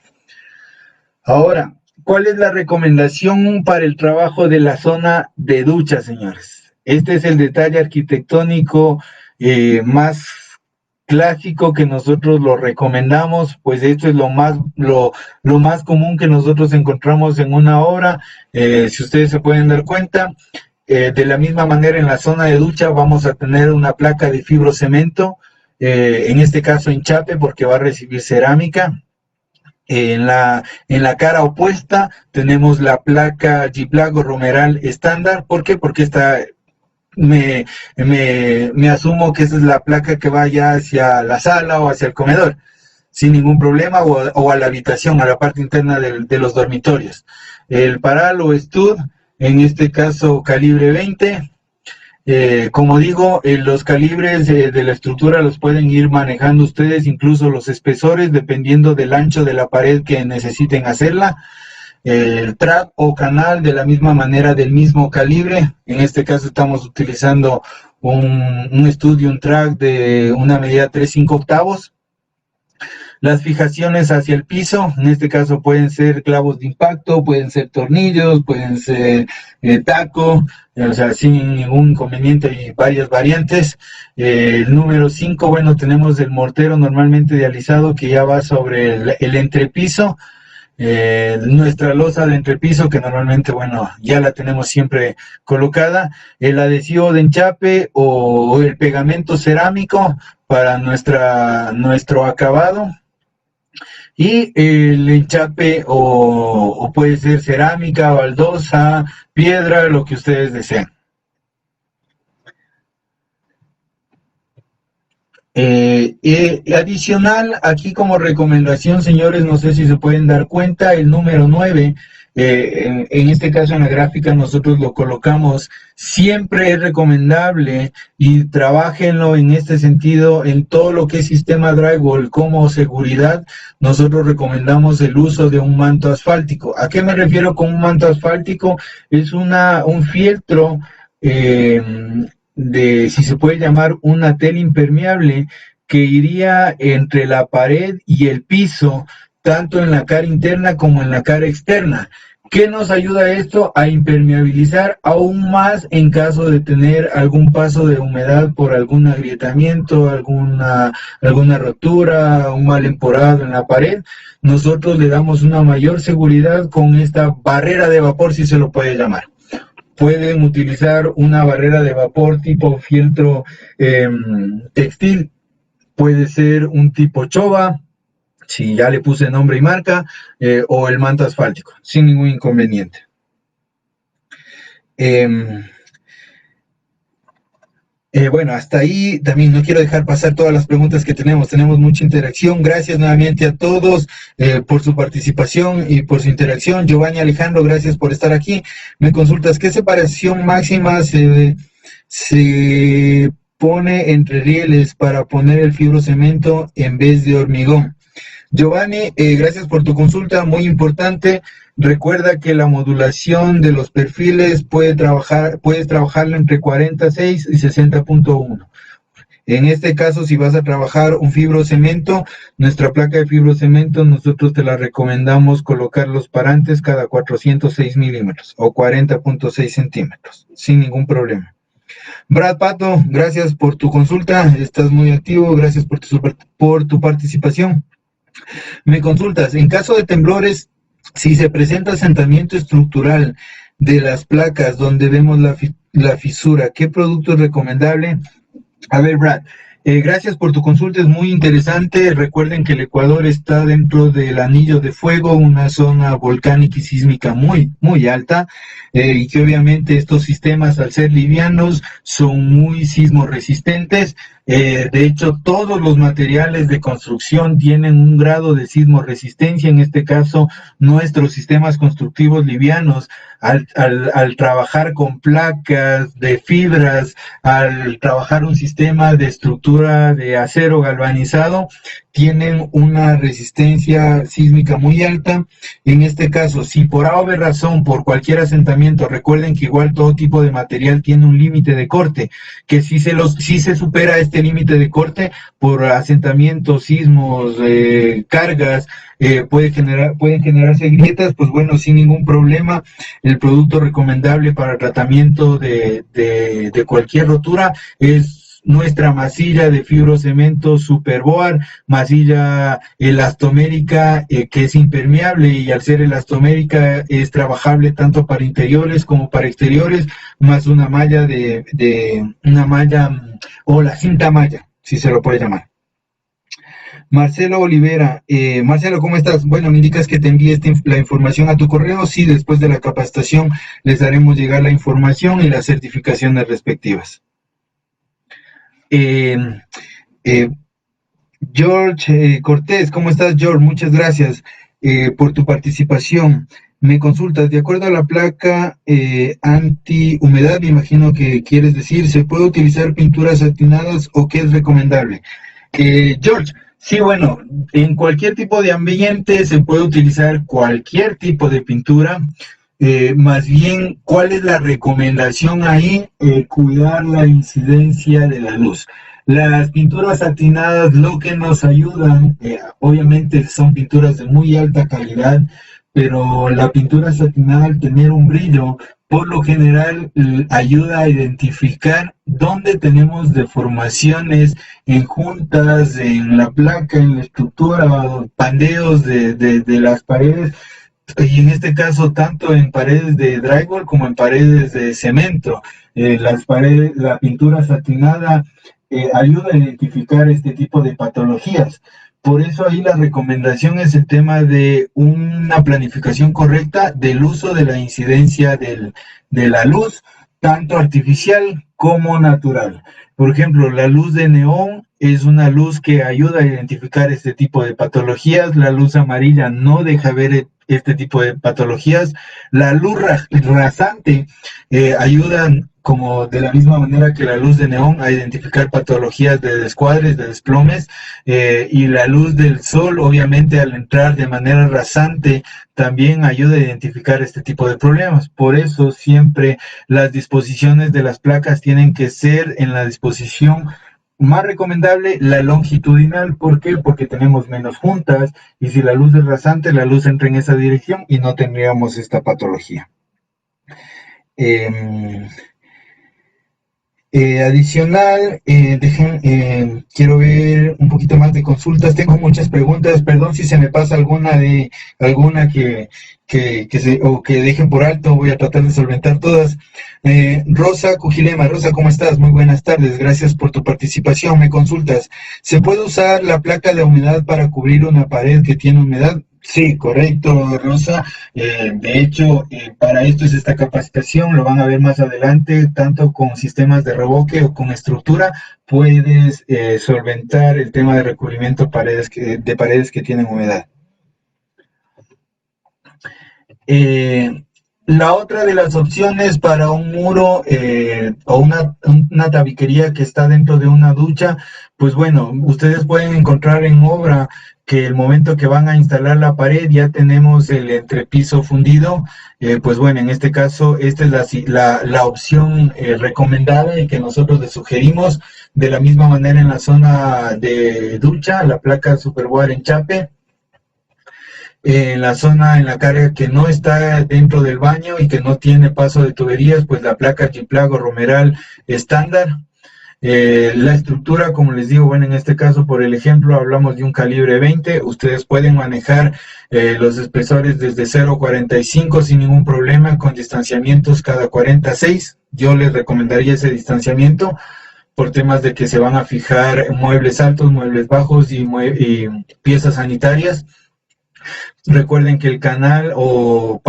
Ahora, ¿cuál es la recomendación para el trabajo de la zona de ducha, señores? Este es el detalle arquitectónico más clásico que nosotros lo recomendamos, pues esto es lo más común que nosotros encontramos en una obra. Si ustedes se pueden dar cuenta, de la misma manera en la zona de ducha vamos a tener una placa de fibrocemento, en este caso enchape porque va a recibir cerámica. En la cara opuesta tenemos la placa Giplago Romeral estándar. ¿Por qué? Porque esta me asumo que esa es la placa que vaya hacia la sala o hacia el comedor sin ningún problema, o a la habitación, a la parte interna de los dormitorios. El paral o stud, en este caso calibre 20. Como digo, los calibres de la estructura los pueden ir manejando ustedes, incluso los espesores, dependiendo del ancho de la pared que necesiten hacerla. El track o canal de la misma manera, del mismo calibre. En este caso estamos utilizando un track de una medida 3/5 octavos. Las fijaciones hacia el piso, en este caso pueden ser clavos de impacto, pueden ser tornillos, pueden ser taco, o sea, sin ningún inconveniente, hay varias variantes. El número 5, bueno, tenemos el mortero normalmente dializado que ya va sobre el entrepiso. Nuestra losa de entrepiso que normalmente, bueno, ya la tenemos siempre colocada, el adhesivo de enchape o el pegamento cerámico para nuestro acabado, y el enchape o puede ser cerámica, baldosa, piedra, lo que ustedes deseen. Adicional, aquí como recomendación, señores, no sé si se pueden dar cuenta, el número 9, en este caso en la gráfica nosotros lo colocamos, siempre es recomendable y trabájenlo en este sentido, en todo lo que es sistema drywall como seguridad, nosotros recomendamos el uso de un manto asfáltico. ¿A qué me refiero con un manto asfáltico? Es un fieltro, si se puede llamar, una tela impermeable que iría entre la pared y el piso, tanto en la cara interna como en la cara externa. ¿Qué nos ayuda esto? A impermeabilizar aún más en caso de tener algún paso de humedad por algún agrietamiento, alguna rotura, un mal emporado en la pared. Nosotros le damos una mayor seguridad con esta barrera de vapor, si se lo puede llamar. Pueden utilizar una barrera de vapor tipo fieltro textil, puede ser un tipo chova, si ya le puse nombre y marca, o el manto asfáltico, sin ningún inconveniente. Bueno, hasta ahí también no quiero dejar pasar todas las preguntas que tenemos mucha interacción. Gracias nuevamente a todos por su participación y por su interacción. Giovanni Alejandro, gracias por estar aquí. Me consultas, ¿qué separación máxima se pone entre rieles para poner el fibrocemento en vez de hormigón? Giovanni, gracias por tu consulta, muy importante. Recuerda que la modulación de los perfiles puedes trabajarlo entre 46 y 60.1. En este caso, si vas a trabajar un fibrocemento, nuestra placa de fibrocemento, nosotros te la recomendamos colocar los parantes cada 406 milímetros o 40.6 centímetros, sin ningún problema. Brad Pato, gracias por tu consulta, estás muy activo, gracias por tu participación. Me consultas, en caso de temblores, si se presenta asentamiento estructural de las placas donde vemos la fisura, ¿qué producto es recomendable? A ver, Brad, gracias por tu consulta, es muy interesante. Recuerden que el Ecuador está dentro del anillo de fuego, una zona volcánica y sísmica muy, muy alta, y que obviamente estos sistemas, al ser livianos, son muy sismo resistentes. De hecho, todos los materiales de construcción tienen un grado de sismo resistencia. En este caso, nuestros sistemas constructivos livianos, al trabajar con placas de fibras, al trabajar un sistema de estructura de acero galvanizado, tienen una resistencia sísmica muy alta. En este caso, si por A o B razón, por cualquier asentamiento, recuerden que igual todo tipo de material tiene un límite de corte, que si se supera este límite de corte por asentamientos, sismos, cargas, pueden generarse grietas, pues bueno, sin ningún problema, el producto recomendable para tratamiento de cualquier rotura es nuestra masilla de fibrocemento Superboard, masilla elastomérica que es impermeable, y al ser elastomérica es trabajable tanto para interiores como para exteriores, más una malla una malla o la cinta malla, si se lo puede llamar. Marcelo Olivera, Marcelo, ¿cómo estás? Bueno, me indicas que te envíe la información a tu correo. Sí, después de la capacitación les haremos llegar la información y las certificaciones respectivas. George Cortés, ¿cómo estás, George? Muchas gracias por tu participación. Me consultas, de acuerdo a la placa anti-humedad, me imagino que quieres decir, ¿se puede utilizar pinturas satinadas o qué es recomendable? George, sí, bueno, en cualquier tipo de ambiente se puede utilizar cualquier tipo de pintura. más bien, ¿cuál es la recomendación ahí? Cuidar la incidencia de la luz. Las pinturas satinadas lo que nos ayudan, obviamente son pinturas de muy alta calidad, pero la pintura satinada al tener un brillo, por lo general ayuda a identificar dónde tenemos deformaciones en juntas, en la placa, en la estructura, pandeos de las paredes, y en este caso tanto en paredes de drywall como en paredes de cemento. La pintura satinada ayuda a identificar este tipo de patologías. Por eso ahí la recomendación es el tema de una planificación correcta del uso de la incidencia de la luz, tanto artificial como natural. Por ejemplo, la luz de neón es una luz que ayuda a identificar este tipo de patologías. La luz amarilla no deja ver este tipo de patologías. La luz rasante ayuda, como de la misma manera que la luz de neón, a identificar patologías de descuadres, de desplomes, y la luz del sol, obviamente, al entrar de manera rasante, también ayuda a identificar este tipo de problemas. Por eso siempre las disposiciones de las placas tienen que ser en la disposición más recomendable, la longitudinal. ¿Por qué? Porque tenemos menos juntas, y si la luz es rasante, la luz entra en esa dirección y no tendríamos esta patología. Adicional, quiero ver un poquito más de consultas. Tengo muchas preguntas, perdón si se me pasa alguna que dejen por alto. Voy a tratar de solventar todas. Rosa Cujilema, Rosa, ¿cómo estás? Muy buenas tardes, gracias por tu participación. Me consultas, ¿se puede usar la placa de humedad para cubrir una pared que tiene humedad? Sí, correcto, Rosa. De hecho, para esto es esta capacitación, lo van a ver más adelante, tanto con sistemas de revoque o con estructura, puedes solventar el tema de recubrimiento de paredes que tienen humedad. La otra de las opciones para un muro o una tabiquería que está dentro de una ducha, pues bueno, ustedes pueden encontrar en obra que el momento que van a instalar la pared ya tenemos el entrepiso fundido. Pues bueno, en este caso esta es la opción recomendada y que nosotros les sugerimos. De la misma manera en la zona de ducha, la placa Superboard enchape. En la zona, en la carga que no está dentro del baño y que no tiene paso de tuberías, pues la placa G-Plug o Romeral estándar. La estructura, como les digo, bueno, en este caso, por el ejemplo, hablamos de un calibre 20. Ustedes pueden manejar los espesores desde 0,45 sin ningún problema, con distanciamientos cada 46. Yo les recomendaría ese distanciamiento por temas de que se van a fijar muebles altos, muebles bajos y piezas sanitarias. Recuerden que el canal o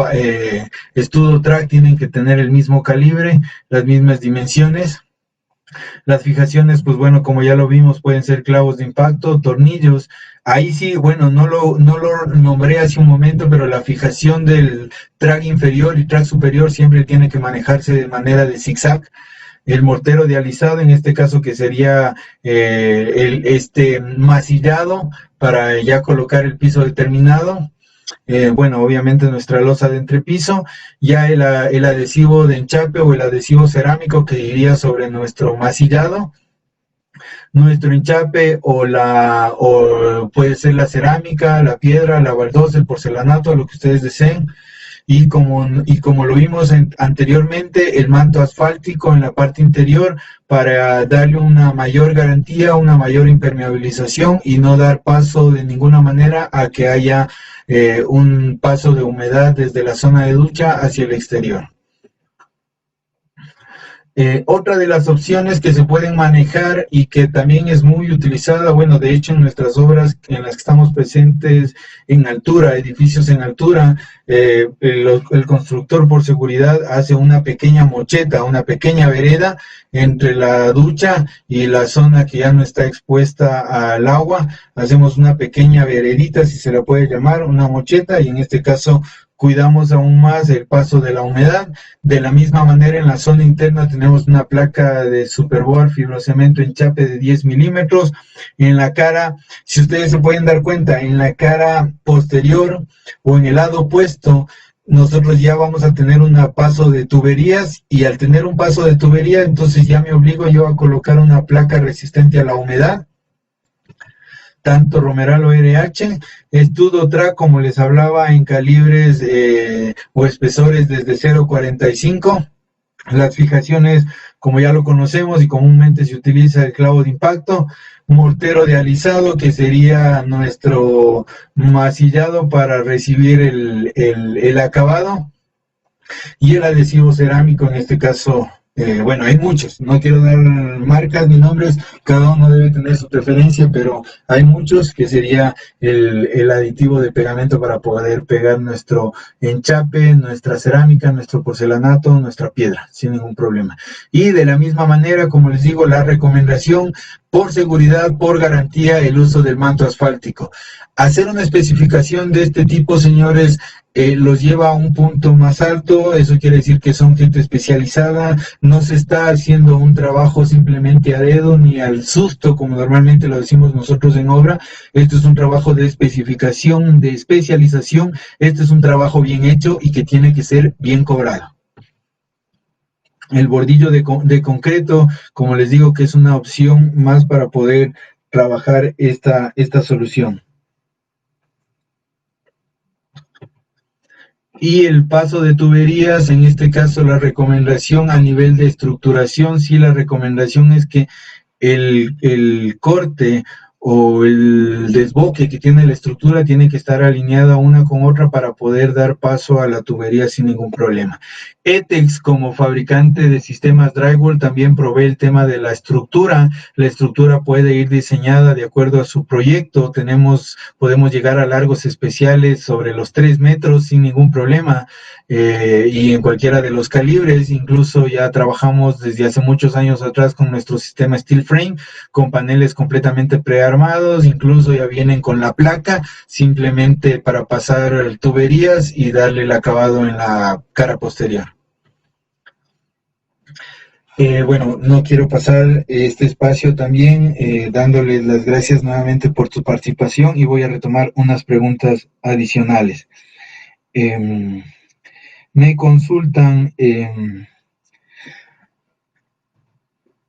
Studo Track tienen que tener el mismo calibre, las mismas dimensiones. Las fijaciones, pues bueno, como ya lo vimos, pueden ser clavos de impacto, tornillos. Ahí sí, bueno, no lo nombré hace un momento, pero la fijación del track inferior y track superior siempre tiene que manejarse de manera de zigzag. El mortero de alisado, en este caso, que sería masillado para ya colocar el piso determinado. Bueno, obviamente nuestra losa de entrepiso, ya el adhesivo de enchape o el adhesivo cerámico que iría sobre nuestro masillado, nuestro enchape o puede ser la cerámica, la piedra, la baldosa, el porcelanato, lo que ustedes deseen. Y como lo vimos anteriormente, el manto asfáltico en la parte interior para darle una mayor garantía, una mayor impermeabilización y no dar paso de ninguna manera a que haya un paso de humedad desde la zona de ducha hacia el exterior. Otra de las opciones que se pueden manejar y que también es muy utilizada, bueno, de hecho en nuestras obras en las que estamos presentes en altura, edificios en altura, el constructor por seguridad hace una pequeña mocheta, una pequeña vereda entre la ducha y la zona que ya no está expuesta al agua. Hacemos una pequeña veredita, si se la puede llamar, una mocheta, y en este caso cuidamos aún más el paso de la humedad. De la misma manera, en la zona interna tenemos una placa de Superboard fibrocemento enchape de 10 milímetros. En la cara, si ustedes se pueden dar cuenta, en la cara posterior o en el lado opuesto, nosotros ya vamos a tener un paso de tuberías, y al tener un paso de tubería, entonces ya me obligo yo a colocar una placa resistente a la humedad, tanto Romeral o RH, Estudo Track, como les hablaba, en calibres o espesores desde 0,45. Las fijaciones, como ya lo conocemos y comúnmente se utiliza el clavo de impacto, mortero de alisado, que sería nuestro masillado para recibir el acabado, y el adhesivo cerámico, en este caso, bueno, hay muchos, no quiero dar marcas ni nombres, cada uno debe tener su preferencia, pero hay muchos, que sería el aditivo de pegamento para poder pegar nuestro enchape, nuestra cerámica, nuestro porcelanato, nuestra piedra, sin ningún problema. Y de la misma manera, como les digo, la recomendación, por seguridad, por garantía, el uso del manto asfáltico. Hacer una especificación de este tipo, señores, los lleva a un punto más alto. Eso quiere decir que son gente especializada, no se está haciendo un trabajo simplemente a dedo ni al susto, como normalmente lo decimos nosotros en obra. Esto es un trabajo de especificación, de especialización, este es un trabajo bien hecho y que tiene que ser bien cobrado. El bordillo de concreto, como les digo, que es una opción más para poder trabajar esta solución. Y el paso de tuberías, en este caso la recomendación a nivel de estructuración, sí, la recomendación es que el corte o el desboque que tiene la estructura tiene que estar alineada una con otra para poder dar paso a la tubería sin ningún problema. ETEX, como fabricante de sistemas drywall, también provee el tema de la estructura. La estructura puede ir diseñada de acuerdo a su proyecto. Podemos llegar a largos especiales sobre los 3 metros sin ningún problema, y en cualquiera de los calibres. Incluso ya trabajamos desde hace muchos años atrás con nuestro sistema steel frame, con paneles completamente prearmados, incluso ya vienen con la placa, simplemente para pasar tuberías y darle el acabado en la cara posterior. Bueno, no quiero pasar este espacio también dándoles las gracias nuevamente por tu participación, y voy a retomar unas preguntas adicionales. Me consultan,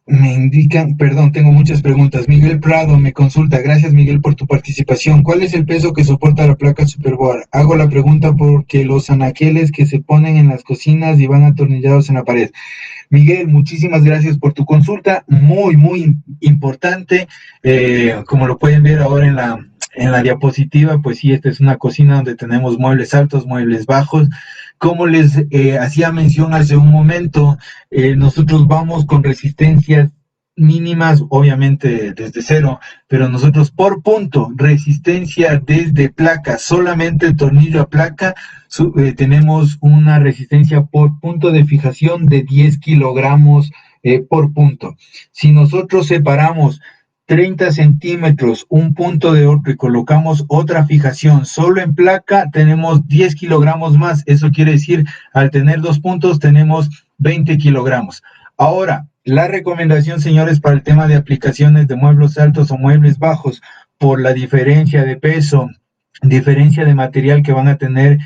me indican, perdón, tengo muchas preguntas. Miguel Prado me consulta, gracias Miguel por tu participación. ¿Cuál es el peso que soporta la placa Superboard? Hago la pregunta porque los anaqueles que se ponen en las cocinas y van atornillados en la pared. Miguel, muchísimas gracias por tu consulta, muy importante. Como lo pueden ver ahora en la diapositiva, pues sí, esta es una cocina donde tenemos muebles altos, muebles bajos. Como les hacía mención hace un momento, nosotros vamos con resistencias mínimas, obviamente desde cero, pero nosotros por punto, resistencia desde placa, solamente el tornillo a placa, tenemos una resistencia por punto de fijación de 10 kilogramos por punto. Si nosotros separamos 30 centímetros un punto de otro y colocamos otra fijación solo en placa, tenemos 10 kilogramos más. Eso quiere decir, al tener 2 puntos tenemos 20 kilogramos. Ahora, la recomendación, señores, para el tema de aplicaciones de muebles altos o muebles bajos, por la diferencia de peso, diferencia de material que van a tener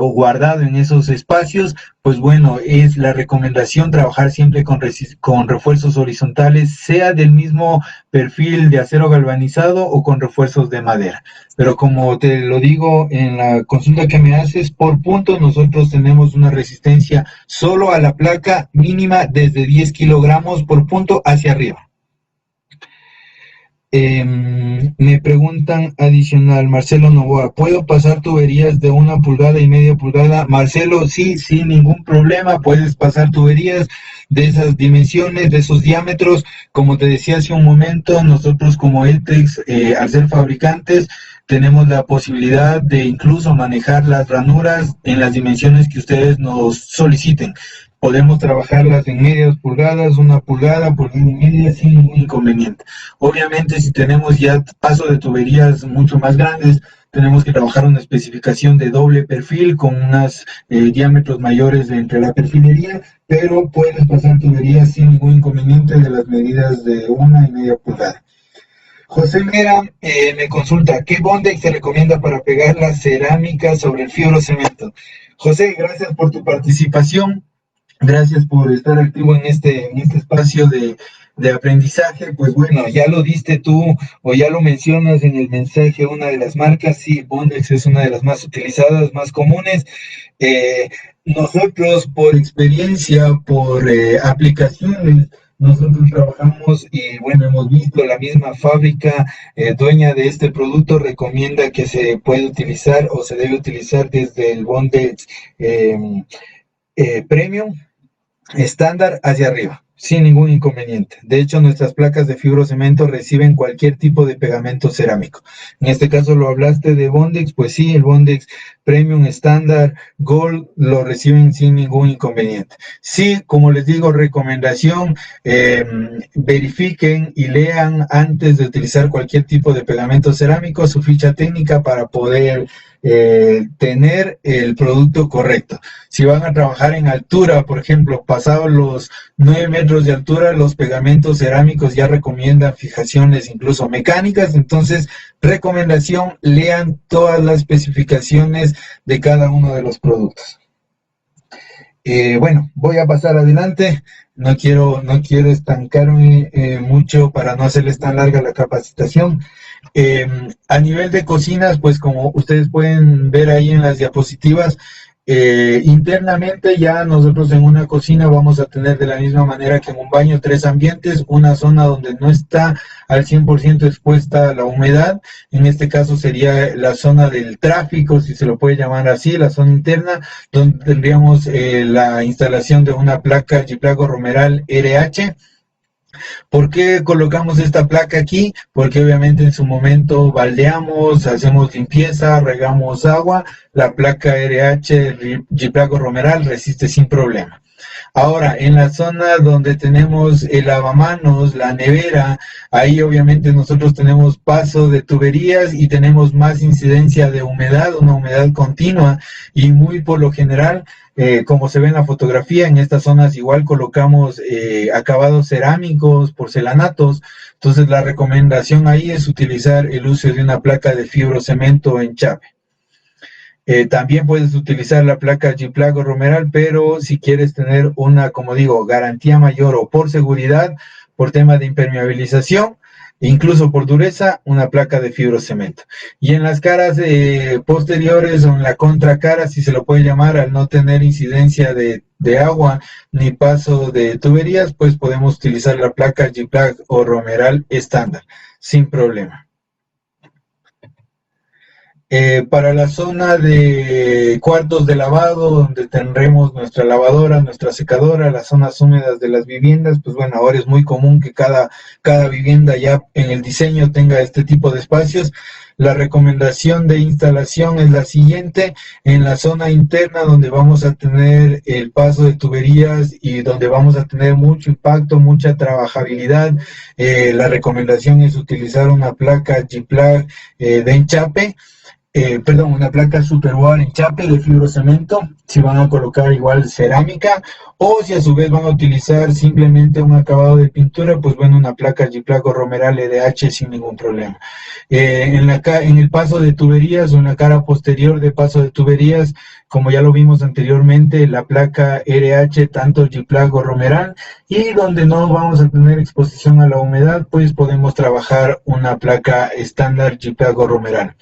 o guardado en esos espacios, pues bueno, es la recomendación trabajar siempre con refuerzos horizontales, sea del mismo perfil de acero galvanizado o con refuerzos de madera. Pero como te lo digo en la consulta que me haces, por punto nosotros tenemos una resistencia solo a la placa mínima desde 10 kilogramos por punto hacia arriba. Me preguntan adicional, Marcelo Novoa, ¿puedo pasar tuberías de 1,5 pulgadas? Marcelo, sí, sin ningún problema, puedes pasar tuberías de esas dimensiones, de esos diámetros. Como te decía hace un momento, nosotros como ETEX, al ser fabricantes, tenemos la posibilidad de incluso manejar las ranuras en las dimensiones que ustedes nos soliciten. Podemos trabajarlas en medias pulgadas, 1 pulgada, por 1,5, sin ningún inconveniente. Obviamente, si tenemos ya paso de tuberías mucho más grandes, tenemos que trabajar una especificación de doble perfil con unos diámetros mayores entre la perfilería, pero puedes pasar tuberías sin ningún inconveniente de las medidas de 1,5 pulgada. José Mera me consulta, ¿qué bondex se recomienda para pegar la cerámica sobre el fibrocemento? José, gracias por tu participación. Gracias por estar activo en este espacio de aprendizaje. Pues bueno, ya lo diste tú o ya lo mencionas en el mensaje, una de las marcas, sí, Bondex es una de las más utilizadas, más comunes. Nosotros, por experiencia, por aplicaciones, nosotros trabajamos y bueno, hemos visto la misma fábrica dueña de este producto recomienda que se puede utilizar o se debe utilizar desde el Bondex Premium estándar hacia arriba, sin ningún inconveniente. De hecho, nuestras placas de fibrocemento reciben cualquier tipo de pegamento cerámico. En este caso lo hablaste de Bondex, pues sí, el Bondex Premium estándar Gold lo reciben sin ningún inconveniente. Sí, como les digo, recomendación, verifiquen y lean antes de utilizar cualquier tipo de pegamento cerámico su ficha técnica para poder tener el producto correcto. Si van a trabajar en altura, por ejemplo, pasados los 9 metros de altura, los pegamentos cerámicos ya recomiendan fijaciones incluso mecánicas. Entonces, recomendación, lean todas las especificaciones de cada uno de los productos. Bueno, voy a pasar adelante. No quiero estancarme mucho para no hacerles tan larga la capacitación. A nivel de cocinas, pues como ustedes pueden ver ahí en las diapositivas, internamente ya nosotros en una cocina vamos a tener de la misma manera que en un baño 3 ambientes, una zona donde no está al 100% expuesta a la humedad. En este caso sería la zona del tráfico, si se lo puede llamar así, la zona interna, donde tendríamos la instalación de una placa Giplago Romeral RH. ¿Por qué colocamos esta placa aquí? Porque obviamente en su momento baldeamos, hacemos limpieza, regamos agua, la placa RH Giplago Romeral resiste sin problema. Ahora, en la zona donde tenemos el lavamanos, la nevera, ahí obviamente nosotros tenemos paso de tuberías y tenemos más incidencia de humedad, una humedad continua, y muy por lo general, como se ve en la fotografía, en estas zonas igual colocamos acabados cerámicos, porcelanatos. Entonces la recomendación ahí es utilizar el uso de una placa de fibrocemento en chape. También puedes utilizar la placa Giplago Romeral, pero si quieres tener una, como digo, garantía mayor o por seguridad, por tema de impermeabilización, incluso por dureza, una placa de fibrocemento. Y en las caras posteriores o en la contracara, si se lo puede llamar, al no tener incidencia de agua ni paso de tuberías, pues podemos utilizar la placa Giplago Romeral estándar, sin problema. Para la zona de cuartos de lavado, donde tendremos nuestra lavadora, nuestra secadora, las zonas húmedas de las viviendas, pues bueno, ahora es muy común que cada vivienda ya en el diseño tenga este tipo de espacios. La recomendación de instalación es la siguiente: en la zona interna donde vamos a tener el paso de tuberías y donde vamos a tener mucho impacto, mucha trabajabilidad, la recomendación es utilizar una placa Giplag de enchape. Una placa Superwall en chape de fibrocemento, si van a colocar igual cerámica, o si a su vez van a utilizar simplemente un acabado de pintura, pues bueno, una placa Giplago Romeral EDH sin ningún problema. En el paso de tuberías o en la cara posterior de paso de tuberías, como ya lo vimos anteriormente, la placa RH, tanto Giplago Romeral, y donde no vamos a tener exposición a la humedad, pues podemos trabajar una placa estándar Giplago Romeral.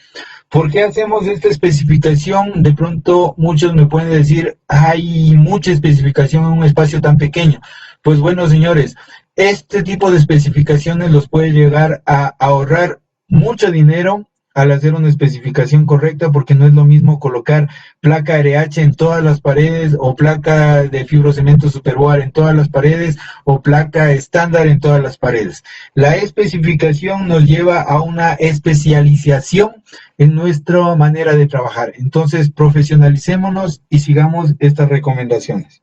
¿Por qué hacemos esta especificación? De pronto muchos me pueden decir, hay mucha especificación en un espacio tan pequeño. Pues bueno, señores, este tipo de especificaciones los puede llegar a ahorrar mucho dinero al hacer una especificación correcta, porque no es lo mismo colocar placa RH en todas las paredes, o placa de fibrocemento Superwall en todas las paredes, o placa estándar en todas las paredes. La especificación nos lleva a una especialización en nuestra manera de trabajar. Entonces, profesionalicémonos y sigamos estas recomendaciones.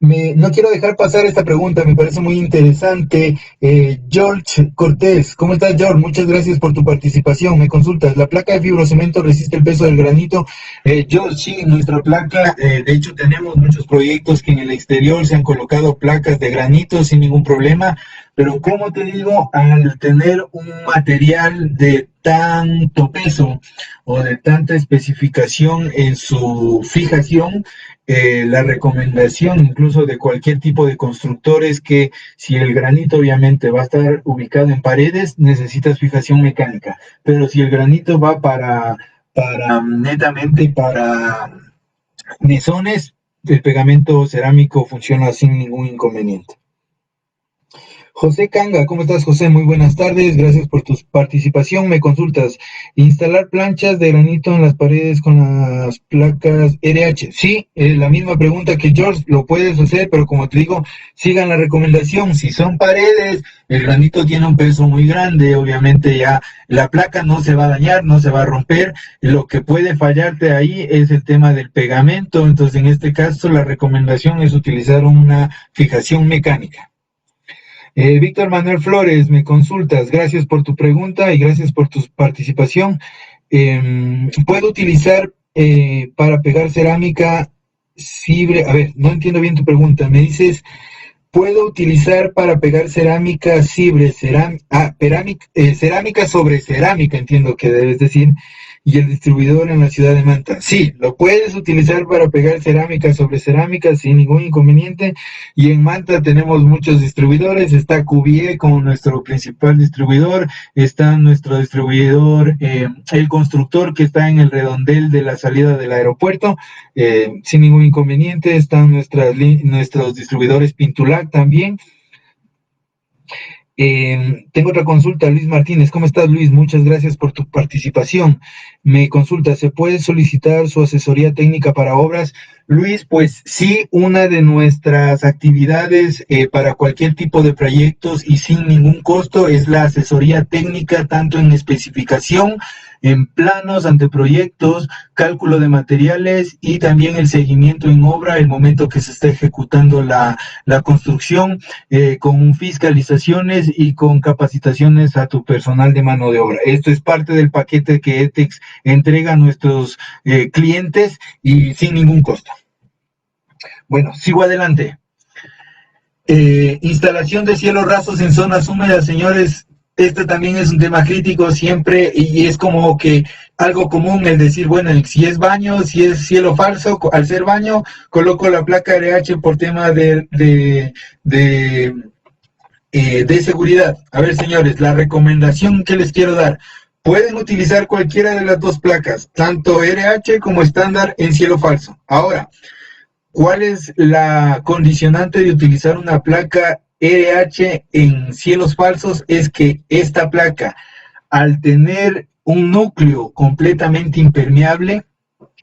No quiero dejar pasar esta pregunta, me parece muy interesante. George Cortés, ¿cómo estás, George? Muchas gracias por tu participación. Me consultas, ¿la placa de fibrocemento resiste el peso del granito? George, sí, nuestra placa, de hecho tenemos muchos proyectos que en el exterior se han colocado placas de granito sin ningún problema, pero como te digo, al tener un material de tanto peso o de tanta especificación en su fijación, la recomendación incluso de cualquier tipo de constructor es que si el granito obviamente va a estar ubicado en paredes, necesitas fijación mecánica, pero si el granito va netamente para mesones, el pegamento cerámico funciona sin ningún inconveniente. José Canga, ¿cómo estás, José? Muy buenas tardes, gracias por tu participación. Me consultas, instalar planchas de granito en las paredes con las placas RH. Sí, la misma pregunta que George, lo puedes hacer, pero como te digo, sigan la recomendación. Si son paredes, el granito tiene un peso muy grande, obviamente ya la placa no se va a dañar, no se va a romper. Lo que puede fallarte ahí es el tema del pegamento, entonces en este caso la recomendación es utilizar una fijación mecánica. Víctor Manuel Flores, me consultas, gracias por tu pregunta y gracias por tu participación. ¿Puedo utilizar para pegar cerámica cibre? A ver, no entiendo bien tu pregunta. Me dices, ¿puedo utilizar para pegar cerámica cibre, cerámica sobre cerámica, entiendo que debes decir, y el distribuidor en la ciudad de Manta? Sí, lo puedes utilizar para pegar cerámica sobre cerámica sin ningún inconveniente, y en Manta tenemos muchos distribuidores. Está Cuvier como nuestro principal distribuidor, está nuestro distribuidor, el constructor, que está en el redondel de la salida del aeropuerto, sin ningún inconveniente. Están nuestros distribuidores Pintulac también. Tengo otra consulta, Luis Martínez. ¿Cómo estás, Luis? Muchas gracias por tu participación. Me consulta, ¿se puede solicitar su asesoría técnica para obras? Luis, pues sí, una de nuestras actividades para cualquier tipo de proyectos y sin ningún costo es la asesoría técnica, tanto en especificación, en planos, anteproyectos, cálculo de materiales y también el seguimiento en obra, el momento que se está ejecutando la construcción, con fiscalizaciones y con capacitaciones a tu personal de mano de obra. Esto es parte del paquete que ETEX entrega a nuestros clientes y sin ningún costo. Bueno, sigo adelante. Instalación de cielos rasos en zonas húmedas, señores. Este también es un tema crítico siempre, y es como que algo común el decir, bueno, si es baño, si es cielo falso, al ser baño, coloco la placa RH por tema de seguridad. A ver, señores, la recomendación que les quiero dar: pueden utilizar cualquiera de las dos placas, tanto RH como estándar en cielo falso. Ahora, ¿cuál es la condicionante de utilizar una placa RH en cielos falsos? Es que esta placa, al tener un núcleo completamente impermeable,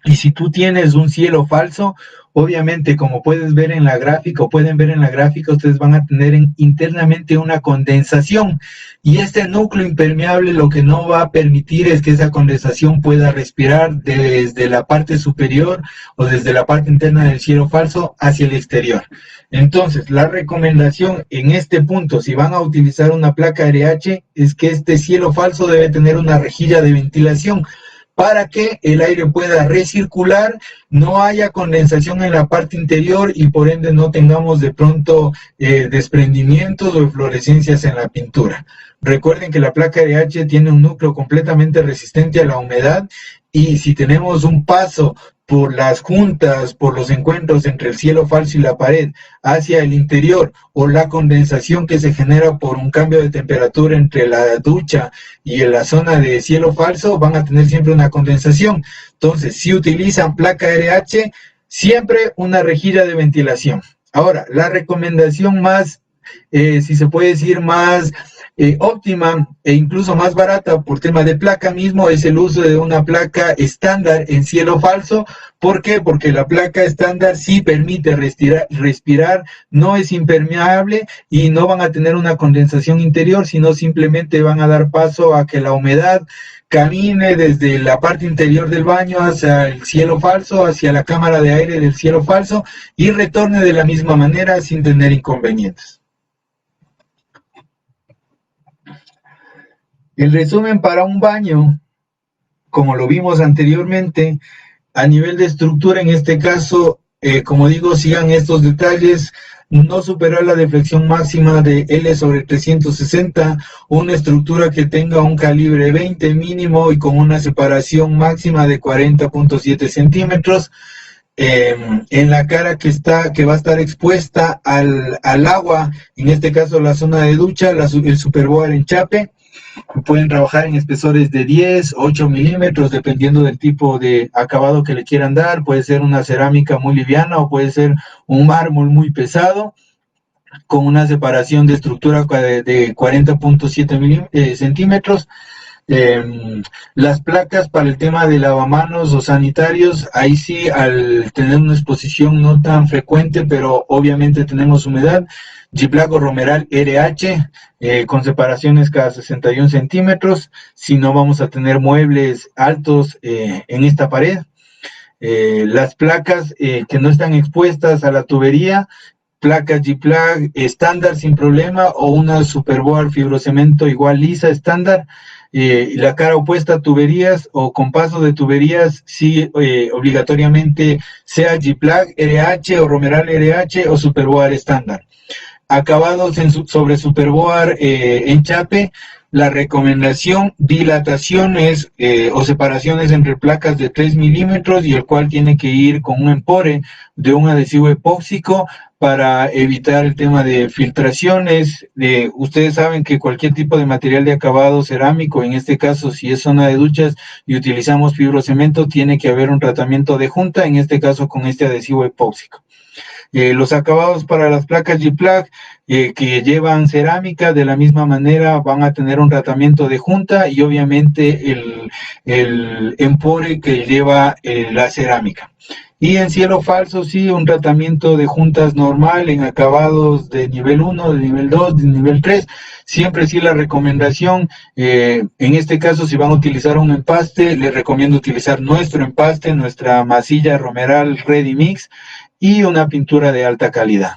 y si tú tienes un cielo falso, obviamente, como pueden ver en la gráfica, ustedes van a tener internamente una condensación, y este núcleo impermeable lo que no va a permitir es que esa condensación pueda respirar desde la parte superior o desde la parte interna del cielo falso hacia el exterior. Entonces, la recomendación en este punto, si van a utilizar una placa RH, es que este cielo falso debe tener una rejilla de ventilación para que el aire pueda recircular, no haya condensación en la parte interior y por ende no tengamos de pronto desprendimientos o eflorescencias en la pintura. Recuerden que la placa RH tiene un núcleo completamente resistente a la humedad, y si tenemos un paso por las juntas, por los encuentros entre el cielo falso y la pared hacia el interior, o la condensación que se genera por un cambio de temperatura entre la ducha y en la zona de cielo falso, van a tener siempre una condensación. Entonces, si utilizan placa RH, siempre una rejilla de ventilación. Ahora, la recomendación más, si se puede decir, más óptima e incluso más barata por tema de placa mismo, es el uso de una placa estándar en cielo falso. ¿Por qué? Porque la placa estándar sí permite respirar, no es impermeable y no van a tener una condensación interior, sino simplemente van a dar paso a que la humedad camine desde la parte interior del baño hacia el cielo falso, hacia la cámara de aire del cielo falso, y retorne de la misma manera sin tener inconvenientes. El resumen para un baño, como lo vimos anteriormente, a nivel de estructura, en este caso, como digo, sigan estos detalles. no superar la deflexión máxima de L/360, una estructura que tenga un calibre 20 mínimo y con una separación máxima de 40.7 centímetros. En la cara que va a estar expuesta al agua, en este caso la zona de ducha, el Superboard enchape. Pueden trabajar en espesores de 10, 8 milímetros, dependiendo del tipo de acabado que le quieran dar. Puede ser una cerámica muy liviana o puede ser un mármol muy pesado, con una separación de estructura de 40.7 centímetros. Las placas para el tema de lavamanos o sanitarios, ahí sí, al tener una exposición no tan frecuente, pero obviamente tenemos humedad, G-Black o Romeral RH, con separaciones cada 61 centímetros, si no vamos a tener muebles altos en esta pared. Las placas que no están expuestas a la tubería, placas G-Plug estándar sin problema, o una Superboard fibrocemento igual lisa estándar. La cara opuesta a tuberías o con paso de tuberías, sí, obligatoriamente sea G-Plug RH o Romeral RH o Superboard estándar. Acabados sobre Superboard enchape, la recomendación, dilataciones o separaciones entre placas de 3 milímetros, y el cual tiene que ir con un empore de un adhesivo epóxico para evitar el tema de filtraciones. Ustedes saben que cualquier tipo de material de acabado cerámico, en este caso si es zona de duchas y utilizamos fibrocemento, tiene que haber un tratamiento de junta, en este caso con este adhesivo epóxico. Los acabados para las placas G-Plug que llevan cerámica, de la misma manera van a tener un tratamiento de junta, y obviamente el empore que lleva la cerámica. Y en cielo falso, sí, un tratamiento de juntas normal en acabados de nivel 1, de nivel 2, de nivel 3. Siempre sí la recomendación, en este caso si van a utilizar un empaste, les recomiendo utilizar nuestro empaste, nuestra masilla Romeral Ready Mix, y una pintura de alta calidad.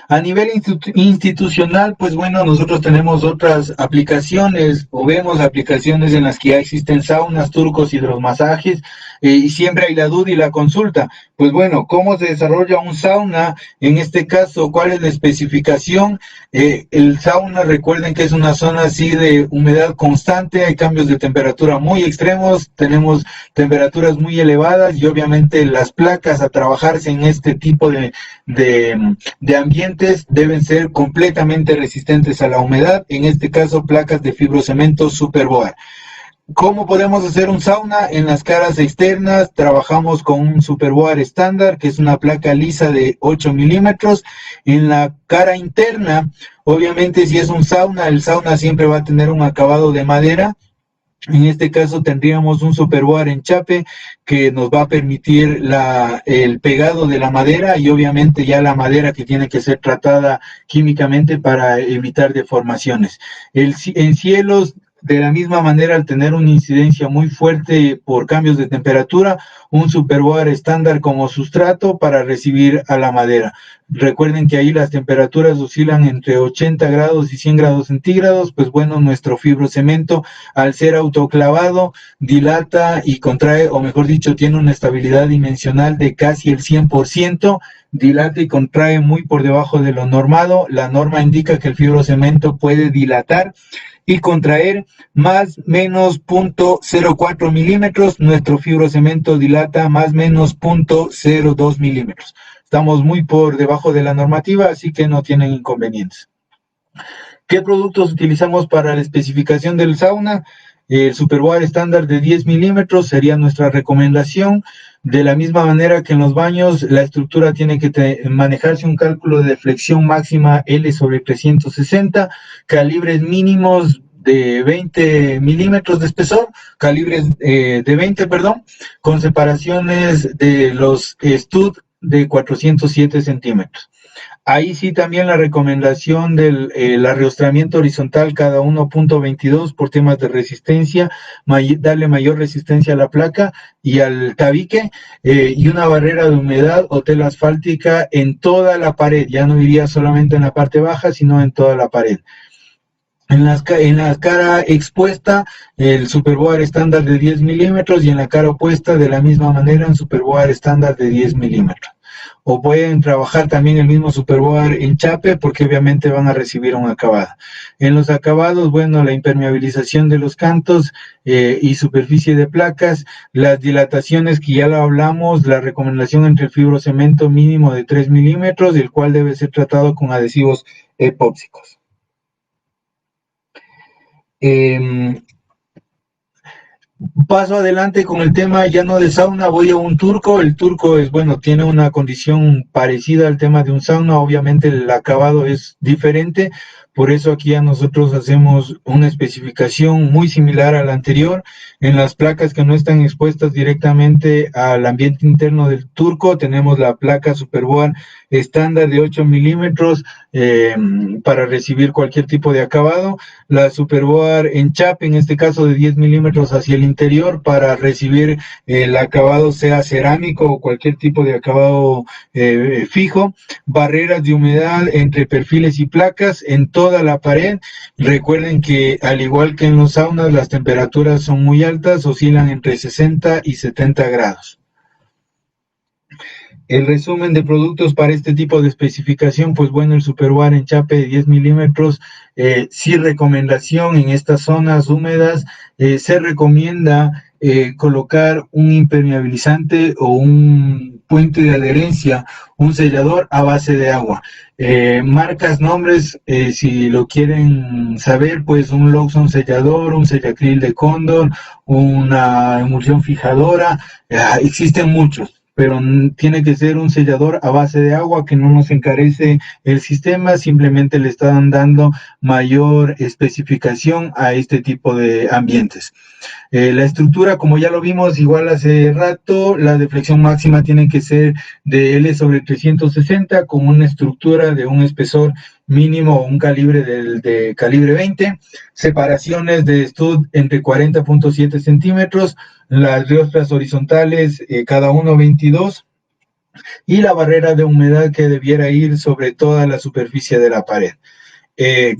A nivel institucional, pues bueno, nosotros tenemos otras aplicaciones, o vemos aplicaciones en las que ya existen saunas, turcos, hidromasajes, y siempre hay la duda y la consulta. Pues bueno, ¿cómo se desarrolla un sauna? En este caso, ¿cuál es la especificación? El sauna, recuerden que es una zona así de humedad constante, hay cambios de temperatura muy extremos, tenemos temperaturas muy elevadas, y obviamente las placas a trabajarse en este tipo de ambientes deben ser completamente resistentes a la humedad, en este caso placas de fibrocemento Superboard. ¿Cómo podemos hacer un sauna? En las caras externas trabajamos con un Superboard estándar, que es una placa lisa de 8 milímetros. En la cara interna, obviamente si es un sauna, el sauna siempre va a tener un acabado de madera. En este caso tendríamos un Superboard enchape que nos va a permitir el pegado de la madera, y obviamente ya la madera que tiene que ser tratada químicamente para evitar deformaciones. En cielos, de la misma manera, al tener una incidencia muy fuerte por cambios de temperatura, un Superboard estándar como sustrato para recibir a la madera. Recuerden que ahí las temperaturas oscilan entre 80 grados y 100 grados centígrados. Pues bueno, nuestro fibrocemento, al ser autoclavado, dilata y contrae, o mejor dicho, tiene una estabilidad dimensional de casi el 100%, dilata y contrae muy por debajo de lo normado. La norma indica que el fibrocemento puede dilatar y contraer más menos 0.04 milímetros. Nuestro fibrocemento dilata más menos 0.02 milímetros. Estamos muy por debajo de la normativa, así que no tienen inconvenientes. ¿Qué productos utilizamos para la especificación del sauna? El Superboard estándar de 10 milímetros sería nuestra recomendación. De la misma manera que en los baños, la estructura tiene que manejarse un cálculo de deflexión máxima L/360, calibres mínimos de 20 milímetros de espesor, calibres de 20, perdón, con separaciones de los stud de 407 centímetros. Ahí sí también la recomendación del arriostramiento horizontal cada 1.22 por temas de resistencia, darle mayor resistencia a la placa y al tabique, y una barrera de humedad o tela asfáltica en toda la pared, ya no iría solamente en la parte baja, sino en toda la pared. En la cara expuesta, el Superboard estándar de 10 milímetros, y en la cara opuesta, de la misma manera, un Superboard estándar de 10 milímetros. o pueden trabajar también el mismo superboard en chape, porque obviamente van a recibir un acabado. En los acabados, bueno, la impermeabilización de los cantos y superficie de placas, las dilataciones que ya lo hablamos, la recomendación entre el fibrocemento mínimo de 3 milímetros, el cual debe ser tratado con adhesivos epóxicos. Paso adelante con el tema ya no de sauna, voy a un turco. El turco es, bueno, tiene una condición parecida al tema de un sauna, obviamente el acabado es diferente, por eso aquí a nosotros hacemos una especificación muy similar a la anterior. En las placas que no están expuestas directamente al ambiente interno del turco, tenemos la placa Superboard estándar de 8 milímetros para recibir cualquier tipo de acabado, la Superboard en chape, en este caso de 10 milímetros hacia el interior, para recibir el acabado, sea cerámico o cualquier tipo de acabado fijo, barreras de humedad entre perfiles y placas en toda la pared. Recuerden que al igual que en los saunas, las temperaturas son muy altas, oscilan entre 60 y 70 grados. El resumen de productos para este tipo de especificación, pues bueno, el Superboard en chape de 10 milímetros, sí recomendación en estas zonas húmedas, se recomienda colocar un impermeabilizante o un puente de adherencia, un sellador a base de agua. Marcas, nombres, si lo quieren saber, pues un Lawson sellador, un sellacril de Cóndor, una emulsión fijadora, existen muchos, pero tiene que ser un sellador a base de agua que no nos encarece el sistema, simplemente le están dando mayor especificación a este tipo de ambientes. La estructura, como ya lo vimos igual hace rato, la deflexión máxima tiene que ser de L/360 con una estructura de un espesor mínimo, un calibre de calibre 20, separaciones de stud entre 40.7 centímetros, las riostras horizontales cada uno 22, y la barrera de humedad que debiera ir sobre toda la superficie de la pared.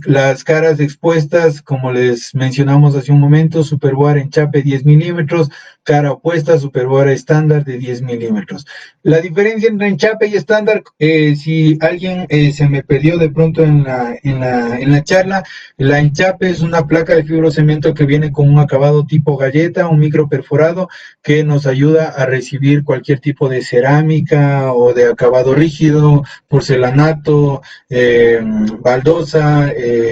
Las caras expuestas, como les mencionamos hace un momento, Superboard en chape 10 milímetros, cara opuesta, Superboard estándar de 10 milímetros. La diferencia entre enchape y estándar, si alguien se me perdió de pronto en la charla, la enchape es una placa de fibrocemento que viene con un acabado tipo galleta, un micro perforado, que nos ayuda a recibir cualquier tipo de cerámica o de acabado rígido, porcelanato, baldosa,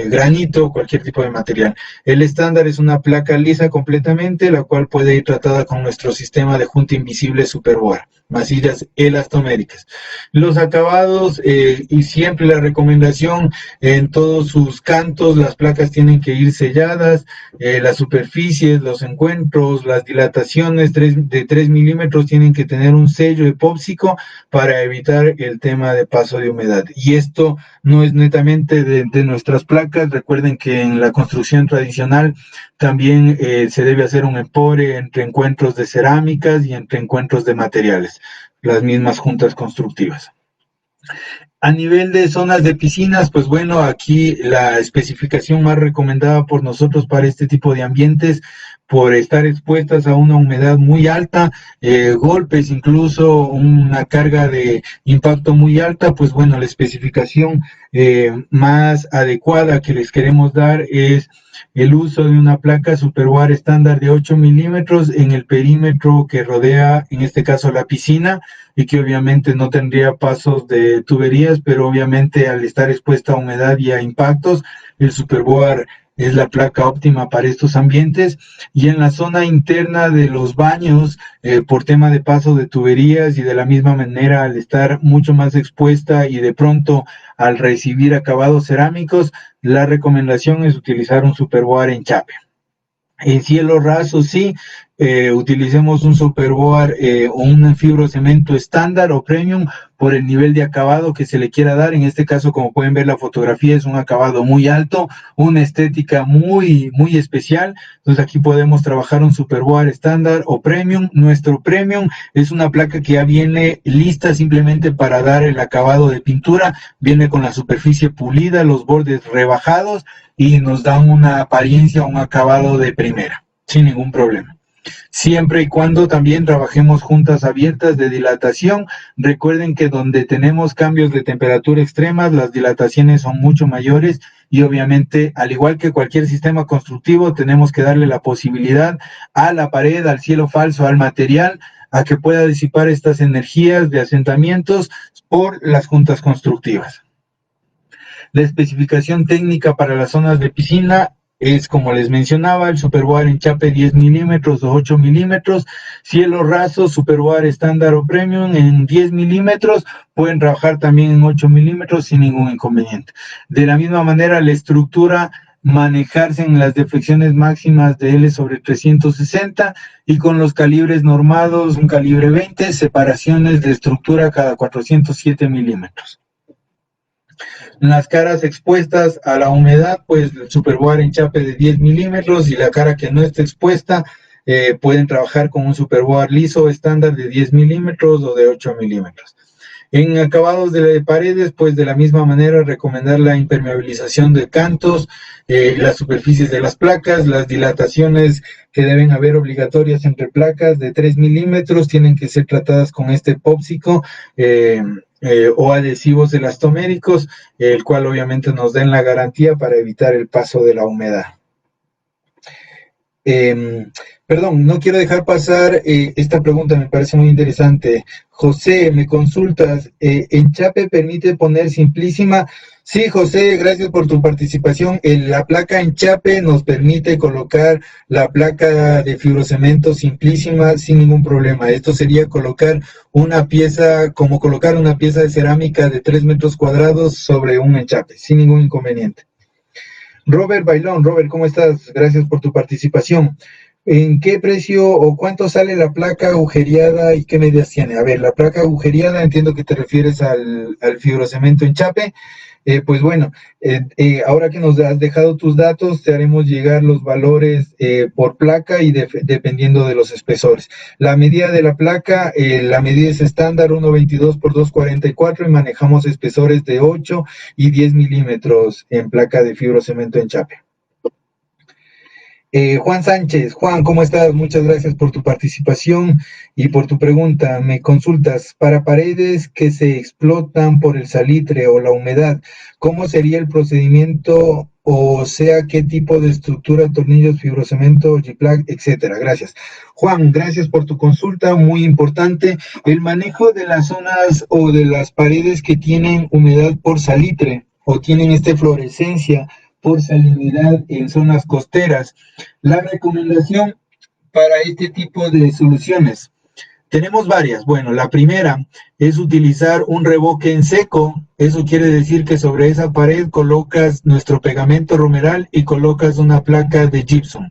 granito, cualquier tipo de material. El estándar es una placa lisa completamente, la cual puede ir tratada con nuestro sistema de junta invisible Superboard, masillas elastoméricas. Los acabados, y siempre la recomendación, en todos sus cantos las placas tienen que ir selladas, las superficies, los encuentros, las dilataciones de 3 milímetros tienen que tener un sello epóxico para evitar el tema de paso de humedad. Y esto no es netamente de nuestras placas. Recuerden que en la construcción tradicional también se debe hacer un empore entre encuentros de cerámicas y entre encuentros de materiales, las mismas juntas constructivas. A nivel de zonas de piscinas, pues bueno, aquí la especificación más recomendada por nosotros para este tipo de ambientes, por estar expuestas a una humedad muy alta, golpes, incluso una carga de impacto muy alta, pues bueno, la especificación más adecuada que les queremos dar es el uso de una placa Superboard estándar de 8 milímetros en el perímetro que rodea, en este caso, la piscina, y que obviamente no tendría pasos de tuberías, pero obviamente al estar expuesta a humedad y a impactos, el Superboard es la placa óptima para estos ambientes. Y en la zona interna de los baños, por tema de paso de tuberías y de la misma manera al estar mucho más expuesta y de pronto al recibir acabados cerámicos, la recomendación es utilizar un Superboard en chape. En cielo raso, sí, utilicemos un Superboard o un fibrocemento estándar o premium por el nivel de acabado que se le quiera dar. En este caso, como pueden ver la fotografía, es un acabado muy alto, una estética muy, muy especial. Entonces aquí podemos trabajar un Superboard estándar o premium. Nuestro premium es una placa que ya viene lista simplemente para dar el acabado de pintura. Viene con la superficie pulida, los bordes rebajados y nos dan una apariencia, un acabado de primera, sin ningún problema. siempre y cuando también trabajemos juntas abiertas de dilatación. Recuerden que donde tenemos cambios de temperatura extremas, las dilataciones son mucho mayores y obviamente, al igual que cualquier sistema constructivo, tenemos que darle la posibilidad a la pared, al cielo falso, al material, a que pueda disipar estas energías de asentamientos por las juntas constructivas. La especificación técnica para las zonas de piscina es, como les mencionaba, el Superboard enchape 10 milímetros o 8 milímetros, cielo raso, Superboard estándar o premium en 10 milímetros, pueden trabajar también en 8 milímetros sin ningún inconveniente. De la misma manera, la estructura manejarse en las deflexiones máximas de L/360 y con los calibres normados, un calibre 20, separaciones de estructura cada 407 milímetros. Las caras expuestas a la humedad, pues el Superboard enchape de 10 milímetros y la cara que no esté expuesta, pueden trabajar con un Superboard liso estándar de 10 milímetros o de 8 milímetros. En acabados de paredes, pues de la misma manera recomendar la impermeabilización de cantos, las superficies de las placas, las dilataciones que deben haber obligatorias entre placas de 3 milímetros tienen que ser tratadas con este epóxico o adhesivos elastoméricos, el cual obviamente nos den la garantía para evitar el paso de la humedad. Perdón, no quiero dejar pasar esta pregunta, me parece muy interesante. José, me consultas, ¿enchape permite poner simplísima? Sí, José, gracias por tu participación. La placa enchape nos permite colocar la placa de fibrocemento simplísima sin ningún problema. Esto sería colocar una pieza, como colocar una pieza de cerámica de 3 metros cuadrados sobre un enchape, sin ningún inconveniente. Robert Bailón, Robert, ¿cómo estás? Gracias por tu participación. ¿En qué precio o cuánto sale la placa agujereada y qué medidas tiene? A ver, la placa agujereada, entiendo que te refieres al fibrocemento enchape. Pues bueno, ahora que nos has dejado tus datos, te haremos llegar los valores por placa y dependiendo de los espesores. La medida de la placa, la medida es estándar 1.22 por 2.44 y manejamos espesores de 8 y 10 milímetros en placa de fibrocemento enchape. Juan Sánchez, Juan, ¿cómo estás? Muchas gracias por tu participación y por tu pregunta. Me consultas, para paredes que se explotan por el salitre o la humedad, ¿cómo sería el procedimiento? O sea, ¿qué tipo de estructura, tornillos, fibrocemento, G-Plug, etcétera? Gracias. Juan, gracias por tu consulta, muy importante. El manejo de las zonas o de las paredes que tienen humedad por salitre o tienen fluorescencia por salinidad en zonas costeras. La recomendación para este tipo de soluciones, tenemos varias. Bueno, la primera es utilizar un revoque en seco. Eso quiere decir que sobre esa pared colocas nuestro pegamento romeral y colocas una placa de gypsum.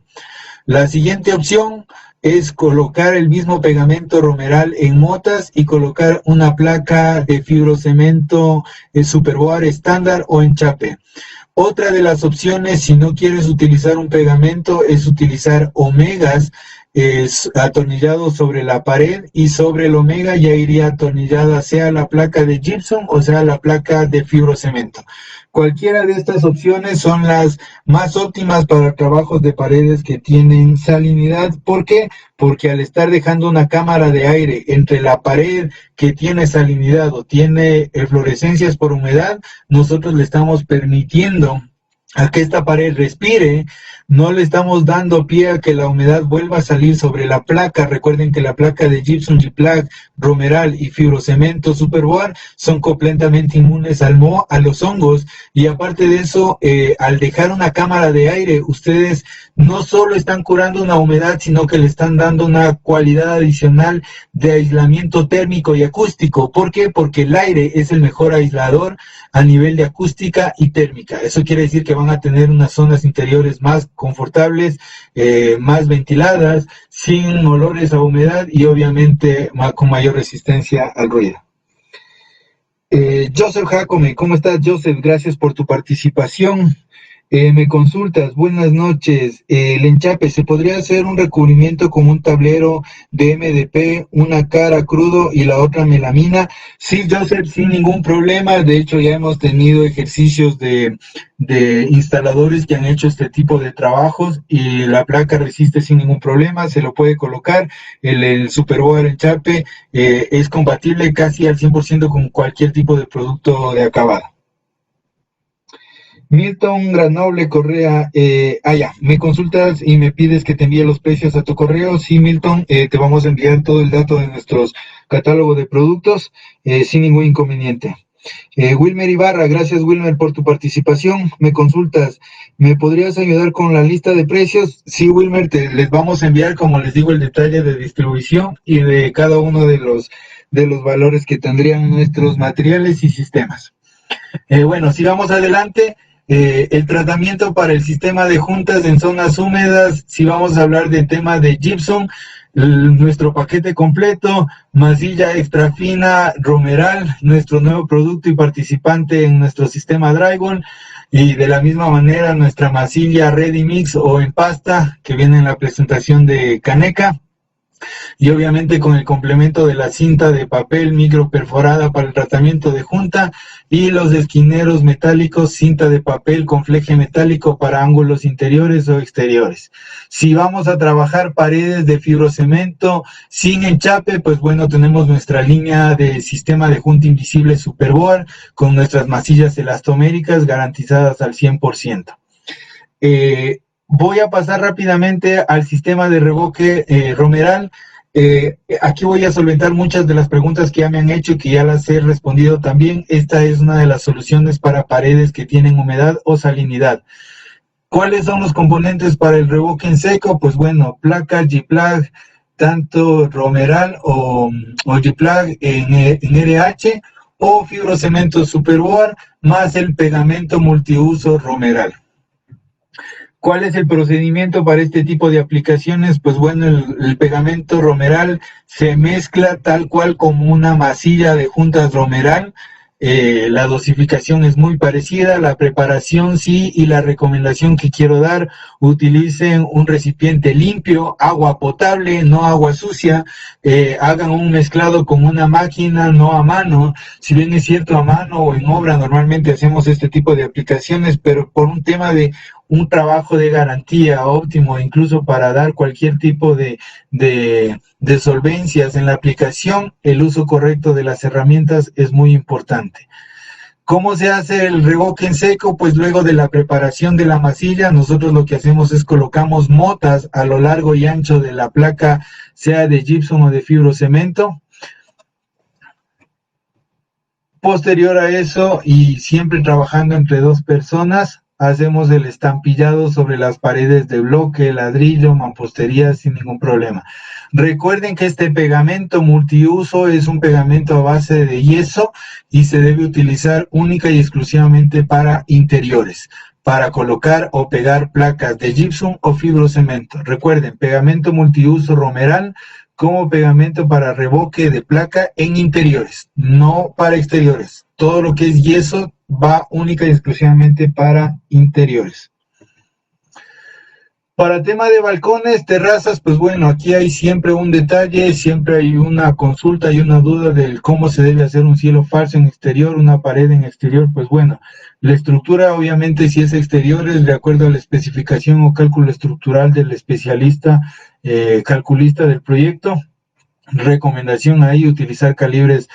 La siguiente opción es colocar el mismo pegamento romeral en motas y colocar una placa de fibrocemento Superboard estándar o enchape. Otra de las opciones, si no quieres utilizar un pegamento, es utilizar omegas atornillados sobre la pared y sobre el omega ya iría atornillada sea la placa de gypsum o sea la placa de fibrocemento. Cualquiera de estas opciones son las más óptimas para trabajos de paredes que tienen salinidad. ¿Por qué? Porque al estar dejando una cámara de aire entre la pared que tiene salinidad o tiene fluorescencias por humedad, nosotros le estamos permitiendo a que esta pared respire, no le estamos dando pie a que la humedad vuelva a salir sobre la placa. Recuerden que la placa de gypsum, G-Plug, romeral y fibrocemento Superboard son completamente inmunes a los hongos y aparte de eso, al dejar una cámara de aire, ustedes no solo están curando una humedad, sino que le están dando una cualidad adicional de aislamiento térmico y acústico. ¿Por qué? Porque el aire es el mejor aislador a nivel de acústica y térmica. Eso quiere decir que van a tener unas zonas interiores más confortables, más ventiladas, sin olores a humedad y obviamente con mayor resistencia al ruido. Joseph Jacome, ¿cómo estás, Joseph? Gracias por tu participación. Me consultas, buenas noches. El enchape, ¿se podría hacer un recubrimiento con un tablero de MDP, una cara crudo y la otra melamina? Sí, Joseph, sin ningún problema. De hecho, ya hemos tenido ejercicios de instaladores que han hecho este tipo de trabajos y la placa resiste sin ningún problema. Se lo puede colocar. El Superboard enchape es compatible casi al 100% con cualquier tipo de producto de acabado. Milton Granoble Correa, ya, me consultas y me pides que te envíe los precios a tu correo. Sí, Milton, te vamos a enviar todo el dato de nuestros catálogos de productos sin ningún inconveniente. Wilmer Ibarra, gracias Wilmer por tu participación. Me consultas, ¿me podrías ayudar con la lista de precios? Sí, Wilmer, les vamos a enviar, como les digo, el detalle de distribución y de cada uno de los valores que tendrían nuestros materiales y sistemas. Bueno, sigamos adelante. El tratamiento para el sistema de juntas en zonas húmedas, si vamos a hablar del tema de gypsum, nuestro paquete completo, masilla extra fina, Romeral, nuestro nuevo producto y participante en nuestro sistema Dragon, y de la misma manera nuestra masilla Ready Mix o en pasta, que viene en la presentación de Caneca. Y obviamente con el complemento de la cinta de papel micro perforada para el tratamiento de junta y los esquineros metálicos, cinta de papel con fleje metálico para ángulos interiores o exteriores. Si vamos a trabajar paredes de fibrocemento sin enchape, pues bueno, tenemos nuestra línea de sistema de junta invisible Superboard con nuestras masillas elastoméricas garantizadas al 100%. Voy a pasar rápidamente al sistema de revoque Romeral. Aquí voy a solventar muchas de las preguntas que ya me han hecho y que ya las he respondido también. Esta es una de las soluciones para paredes que tienen humedad o salinidad. ¿Cuáles son los componentes para el revoque en seco? Pues bueno, placa G-Plug, tanto Romeral o G-Plug en RH o fibrocemento Superboard más el pegamento multiuso Romeral. ¿Cuál es el procedimiento para este tipo de aplicaciones? Pues bueno, el pegamento Romeral se mezcla tal cual como una masilla de juntas Romeral. La dosificación es muy parecida, la preparación sí, y la recomendación que quiero dar, utilicen un recipiente limpio, agua potable, no agua sucia, hagan un mezclado con una máquina, no a mano. Si bien es cierto, a mano o en obra normalmente hacemos este tipo de aplicaciones, pero por un tema de un trabajo de garantía óptimo, incluso para dar cualquier tipo de solvencias en la aplicación, el uso correcto de las herramientas es muy importante. ¿Cómo se hace el revoque en seco? Pues luego de la preparación de la masilla, nosotros lo que hacemos es colocamos motas a lo largo y ancho de la placa, sea de gypsum o de fibrocemento. Posterior a eso, y siempre trabajando entre dos personas, hacemos el estampillado sobre las paredes de bloque, ladrillo, mampostería sin ningún problema. Recuerden que este pegamento multiuso es un pegamento a base de yeso y se debe utilizar única y exclusivamente para interiores, para colocar o pegar placas de gypsum o fibrocemento. Recuerden, pegamento multiuso Romeral como pegamento para revoque de placa en interiores, no para exteriores. Todo lo que es yeso va única y exclusivamente para interiores. Para tema de balcones, terrazas, pues bueno, aquí hay siempre un detalle, siempre hay una consulta y una duda del cómo se debe hacer un cielo falso en exterior, una pared en exterior. Pues bueno, la estructura obviamente si es exterior es de acuerdo a la especificación o cálculo estructural del especialista calculista del proyecto. Recomendación ahí, utilizar calibres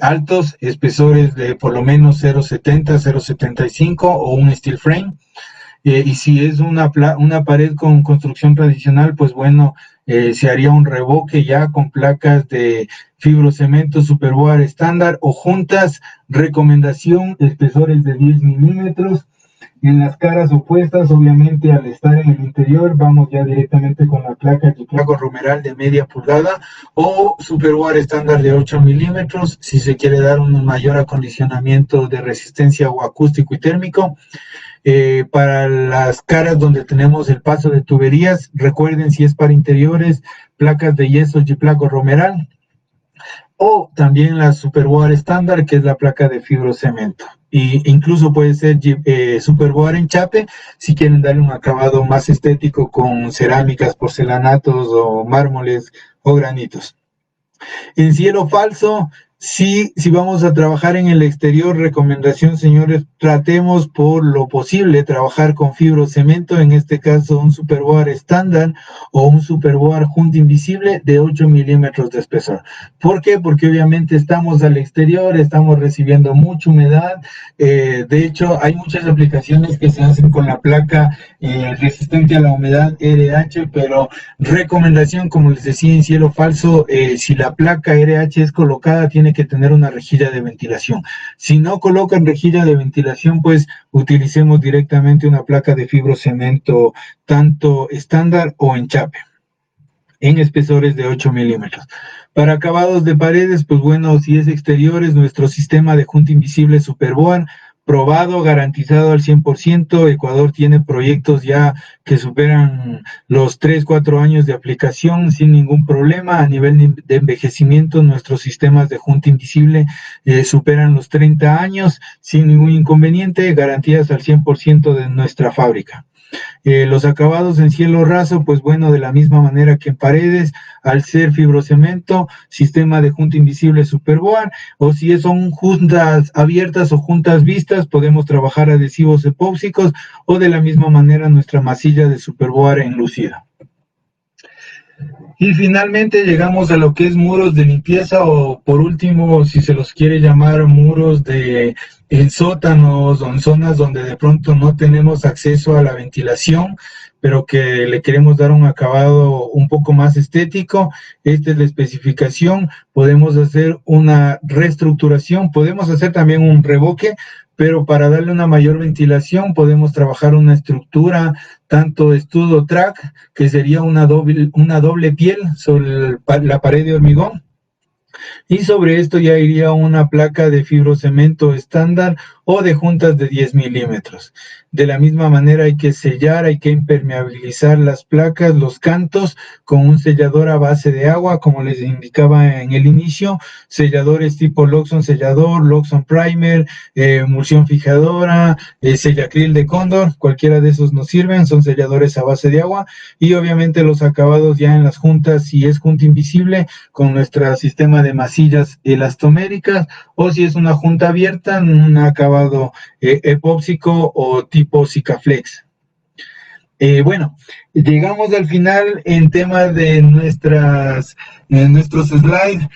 altos, espesores de por lo menos 0.70, 0.75 o un steel frame. Y si es una pared con construcción tradicional, pues bueno, se haría un revoque ya con placas de fibrocemento Superboard estándar o juntas. Recomendación, espesores de 10 milímetros. En las caras opuestas, obviamente al estar en el interior, vamos ya directamente con la placa G-Plug Romeral de media pulgada o Superboard estándar de 8 milímetros, si se quiere dar un mayor acondicionamiento de resistencia o acústico y térmico. Para las caras donde tenemos el paso de tuberías, recuerden si es para interiores, placas de yeso G-Plug o Romeral, o también la Superboard estándar, que es la placa de fibrocemento. e incluso puede ser superboard en chape si quieren darle un acabado más estético con cerámicas, porcelanatos o mármoles o granitos. En cielo falso, sí, si vamos a trabajar en el exterior, recomendación, señores, tratemos por lo posible trabajar con fibrocemento, en este caso un superboard estándar o un superboard junta invisible de 8 milímetros de espesor. ¿Por qué? Porque obviamente estamos al exterior, estamos recibiendo mucha humedad. De hecho, hay muchas aplicaciones que se hacen con la placa resistente a la humedad RH, pero recomendación, como les decía, en cielo falso, si la placa RH es colocada, tiene que tener una rejilla de ventilación. Si no colocan rejilla de ventilación, pues utilicemos directamente una placa de fibrocemento, tanto estándar o en chape, en espesores de 8 milímetros. Para acabados de paredes, pues bueno, si es exteriores, nuestro sistema de junta invisible Superboard, probado, garantizado al 100%. Ecuador tiene proyectos ya que superan los 3-4 años de aplicación sin ningún problema. A nivel de envejecimiento, nuestros sistemas de junta invisible superan los 30 años sin ningún inconveniente, garantías al 100% de nuestra fábrica. Los acabados en cielo raso, pues bueno, de la misma manera que en paredes, al ser fibrocemento, sistema de junta invisible Superboard, o si son juntas abiertas o juntas vistas, podemos trabajar adhesivos epóxicos, o de la misma manera nuestra masilla de Superboard enlucida. Y finalmente llegamos a lo que es muros de limpieza, o por último, si se los quiere llamar, muros en sótanos o en zonas donde de pronto no tenemos acceso a la ventilación, pero que le queremos dar un acabado un poco más estético. Esta es la especificación. Podemos hacer una reestructuración, podemos hacer también un revoque, pero para darle una mayor ventilación podemos trabajar una estructura, tanto estudo track, que sería una doble piel sobre la pared de hormigón, y sobre esto ya iría una placa de fibrocemento estándar o de juntas de 10 milímetros. De la misma manera hay que sellar, hay que impermeabilizar las placas, los cantos, con un sellador a base de agua, como les indicaba en el inicio, selladores tipo Loxon sellador, Loxon primer, emulsión fijadora, sellacril de cóndor, cualquiera de esos nos sirven, son selladores a base de agua, y obviamente los acabados ya en las juntas, si es junta invisible, con nuestro sistema de masillas elastoméricas, o si es una junta abierta, un acabado epóxico o tipo Sikaflex. Bueno, llegamos al final en tema de nuestros slides.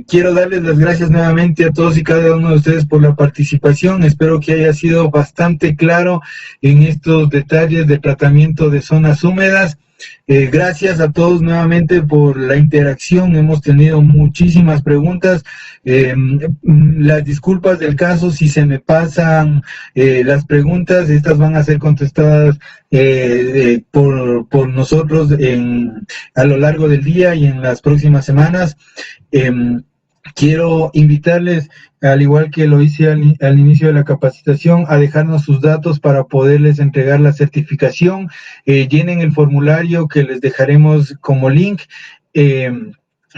Quiero darles las gracias nuevamente a todos y cada uno de ustedes por la participación. Espero que haya sido bastante claro en estos detalles de tratamiento de zonas húmedas. Gracias a todos nuevamente por la interacción. Hemos tenido muchísimas preguntas. Las disculpas del caso si se me pasan las preguntas. Estas van a ser contestadas por nosotros a lo largo del día y en las próximas semanas. Quiero invitarles, al igual que lo hice al inicio de la capacitación, a dejarnos sus datos para poderles entregar la certificación. Llenen el formulario que les dejaremos como link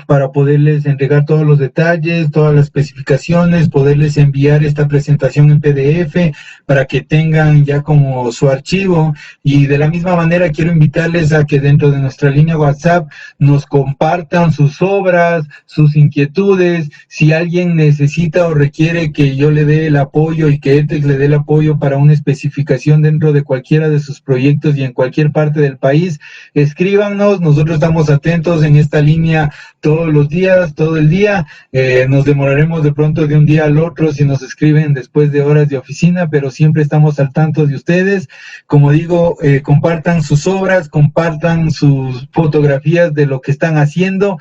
para poderles entregar todos los detalles, todas las especificaciones, poderles enviar esta presentación en PDF para que tengan ya como su archivo. Y de la misma manera quiero invitarles a que dentro de nuestra línea WhatsApp nos compartan sus obras, sus inquietudes. Si alguien necesita o requiere que yo le dé el apoyo y que ETEX le dé el apoyo para una especificación dentro de cualquiera de sus proyectos y en cualquier parte del país, escríbanos. Nosotros estamos atentos en esta línea todos los días, todo el día. Nos demoraremos de pronto de un día al otro si nos escriben después de horas de oficina, pero siempre estamos al tanto de ustedes. Como digo, compartan sus obras, compartan sus fotografías de lo que están haciendo.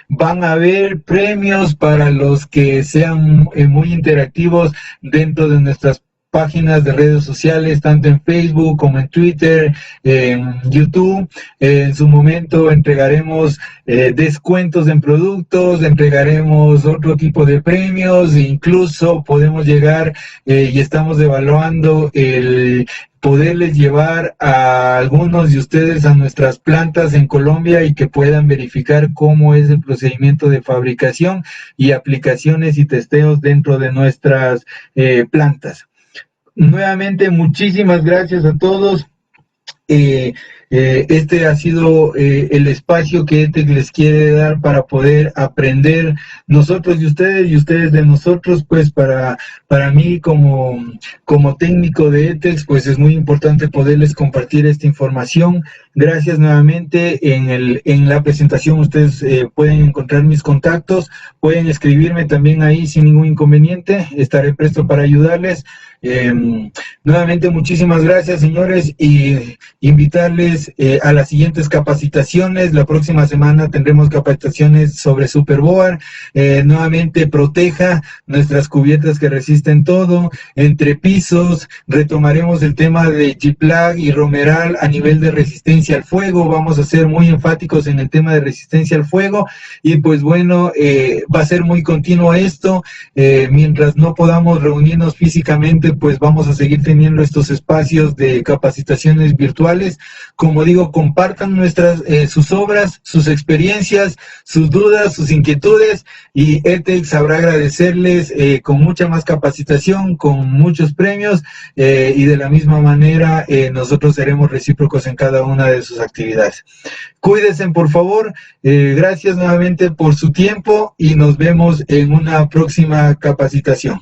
Van a haber premios para los que sean muy interactivos dentro de nuestras páginas de redes sociales, tanto en Facebook como en Twitter, en YouTube. En su momento entregaremos descuentos en productos, entregaremos otro tipo de premios, e incluso podemos llegar y estamos evaluando el poderles llevar a algunos de ustedes a nuestras plantas en Colombia y que puedan verificar cómo es el procedimiento de fabricación y aplicaciones y testeos dentro de nuestras plantas. Nuevamente, muchísimas gracias a todos. Este ha sido el espacio que ETEC les quiere dar para poder aprender nosotros de ustedes y ustedes de nosotros. Pues para mí como técnico de ETEC, pues es muy importante poderles compartir esta información. Gracias nuevamente. En la presentación ustedes pueden encontrar mis contactos, pueden escribirme también ahí sin ningún inconveniente, estaré presto para ayudarles. Nuevamente muchísimas gracias, señores, y invitarles a las siguientes capacitaciones. La próxima semana tendremos capacitaciones sobre Superboard. Nuevamente, proteja nuestras cubiertas que resisten todo. Entre pisos retomaremos el tema de G-Plug y Romeral a nivel de resistencia al fuego. Vamos a ser muy enfáticos en el tema de resistencia al fuego, y pues bueno, va a ser muy continuo esto. Mientras no podamos reunirnos físicamente, pues vamos a seguir teniendo estos espacios de capacitaciones virtuales. Como digo, compartan sus obras, sus experiencias, sus dudas, sus inquietudes, y ETEC sabrá agradecerles con mucha más capacitación, con muchos premios, y de la misma manera nosotros seremos recíprocos en cada una de sus actividades. Cuídense, por favor. Gracias nuevamente por su tiempo y nos vemos en una próxima capacitación.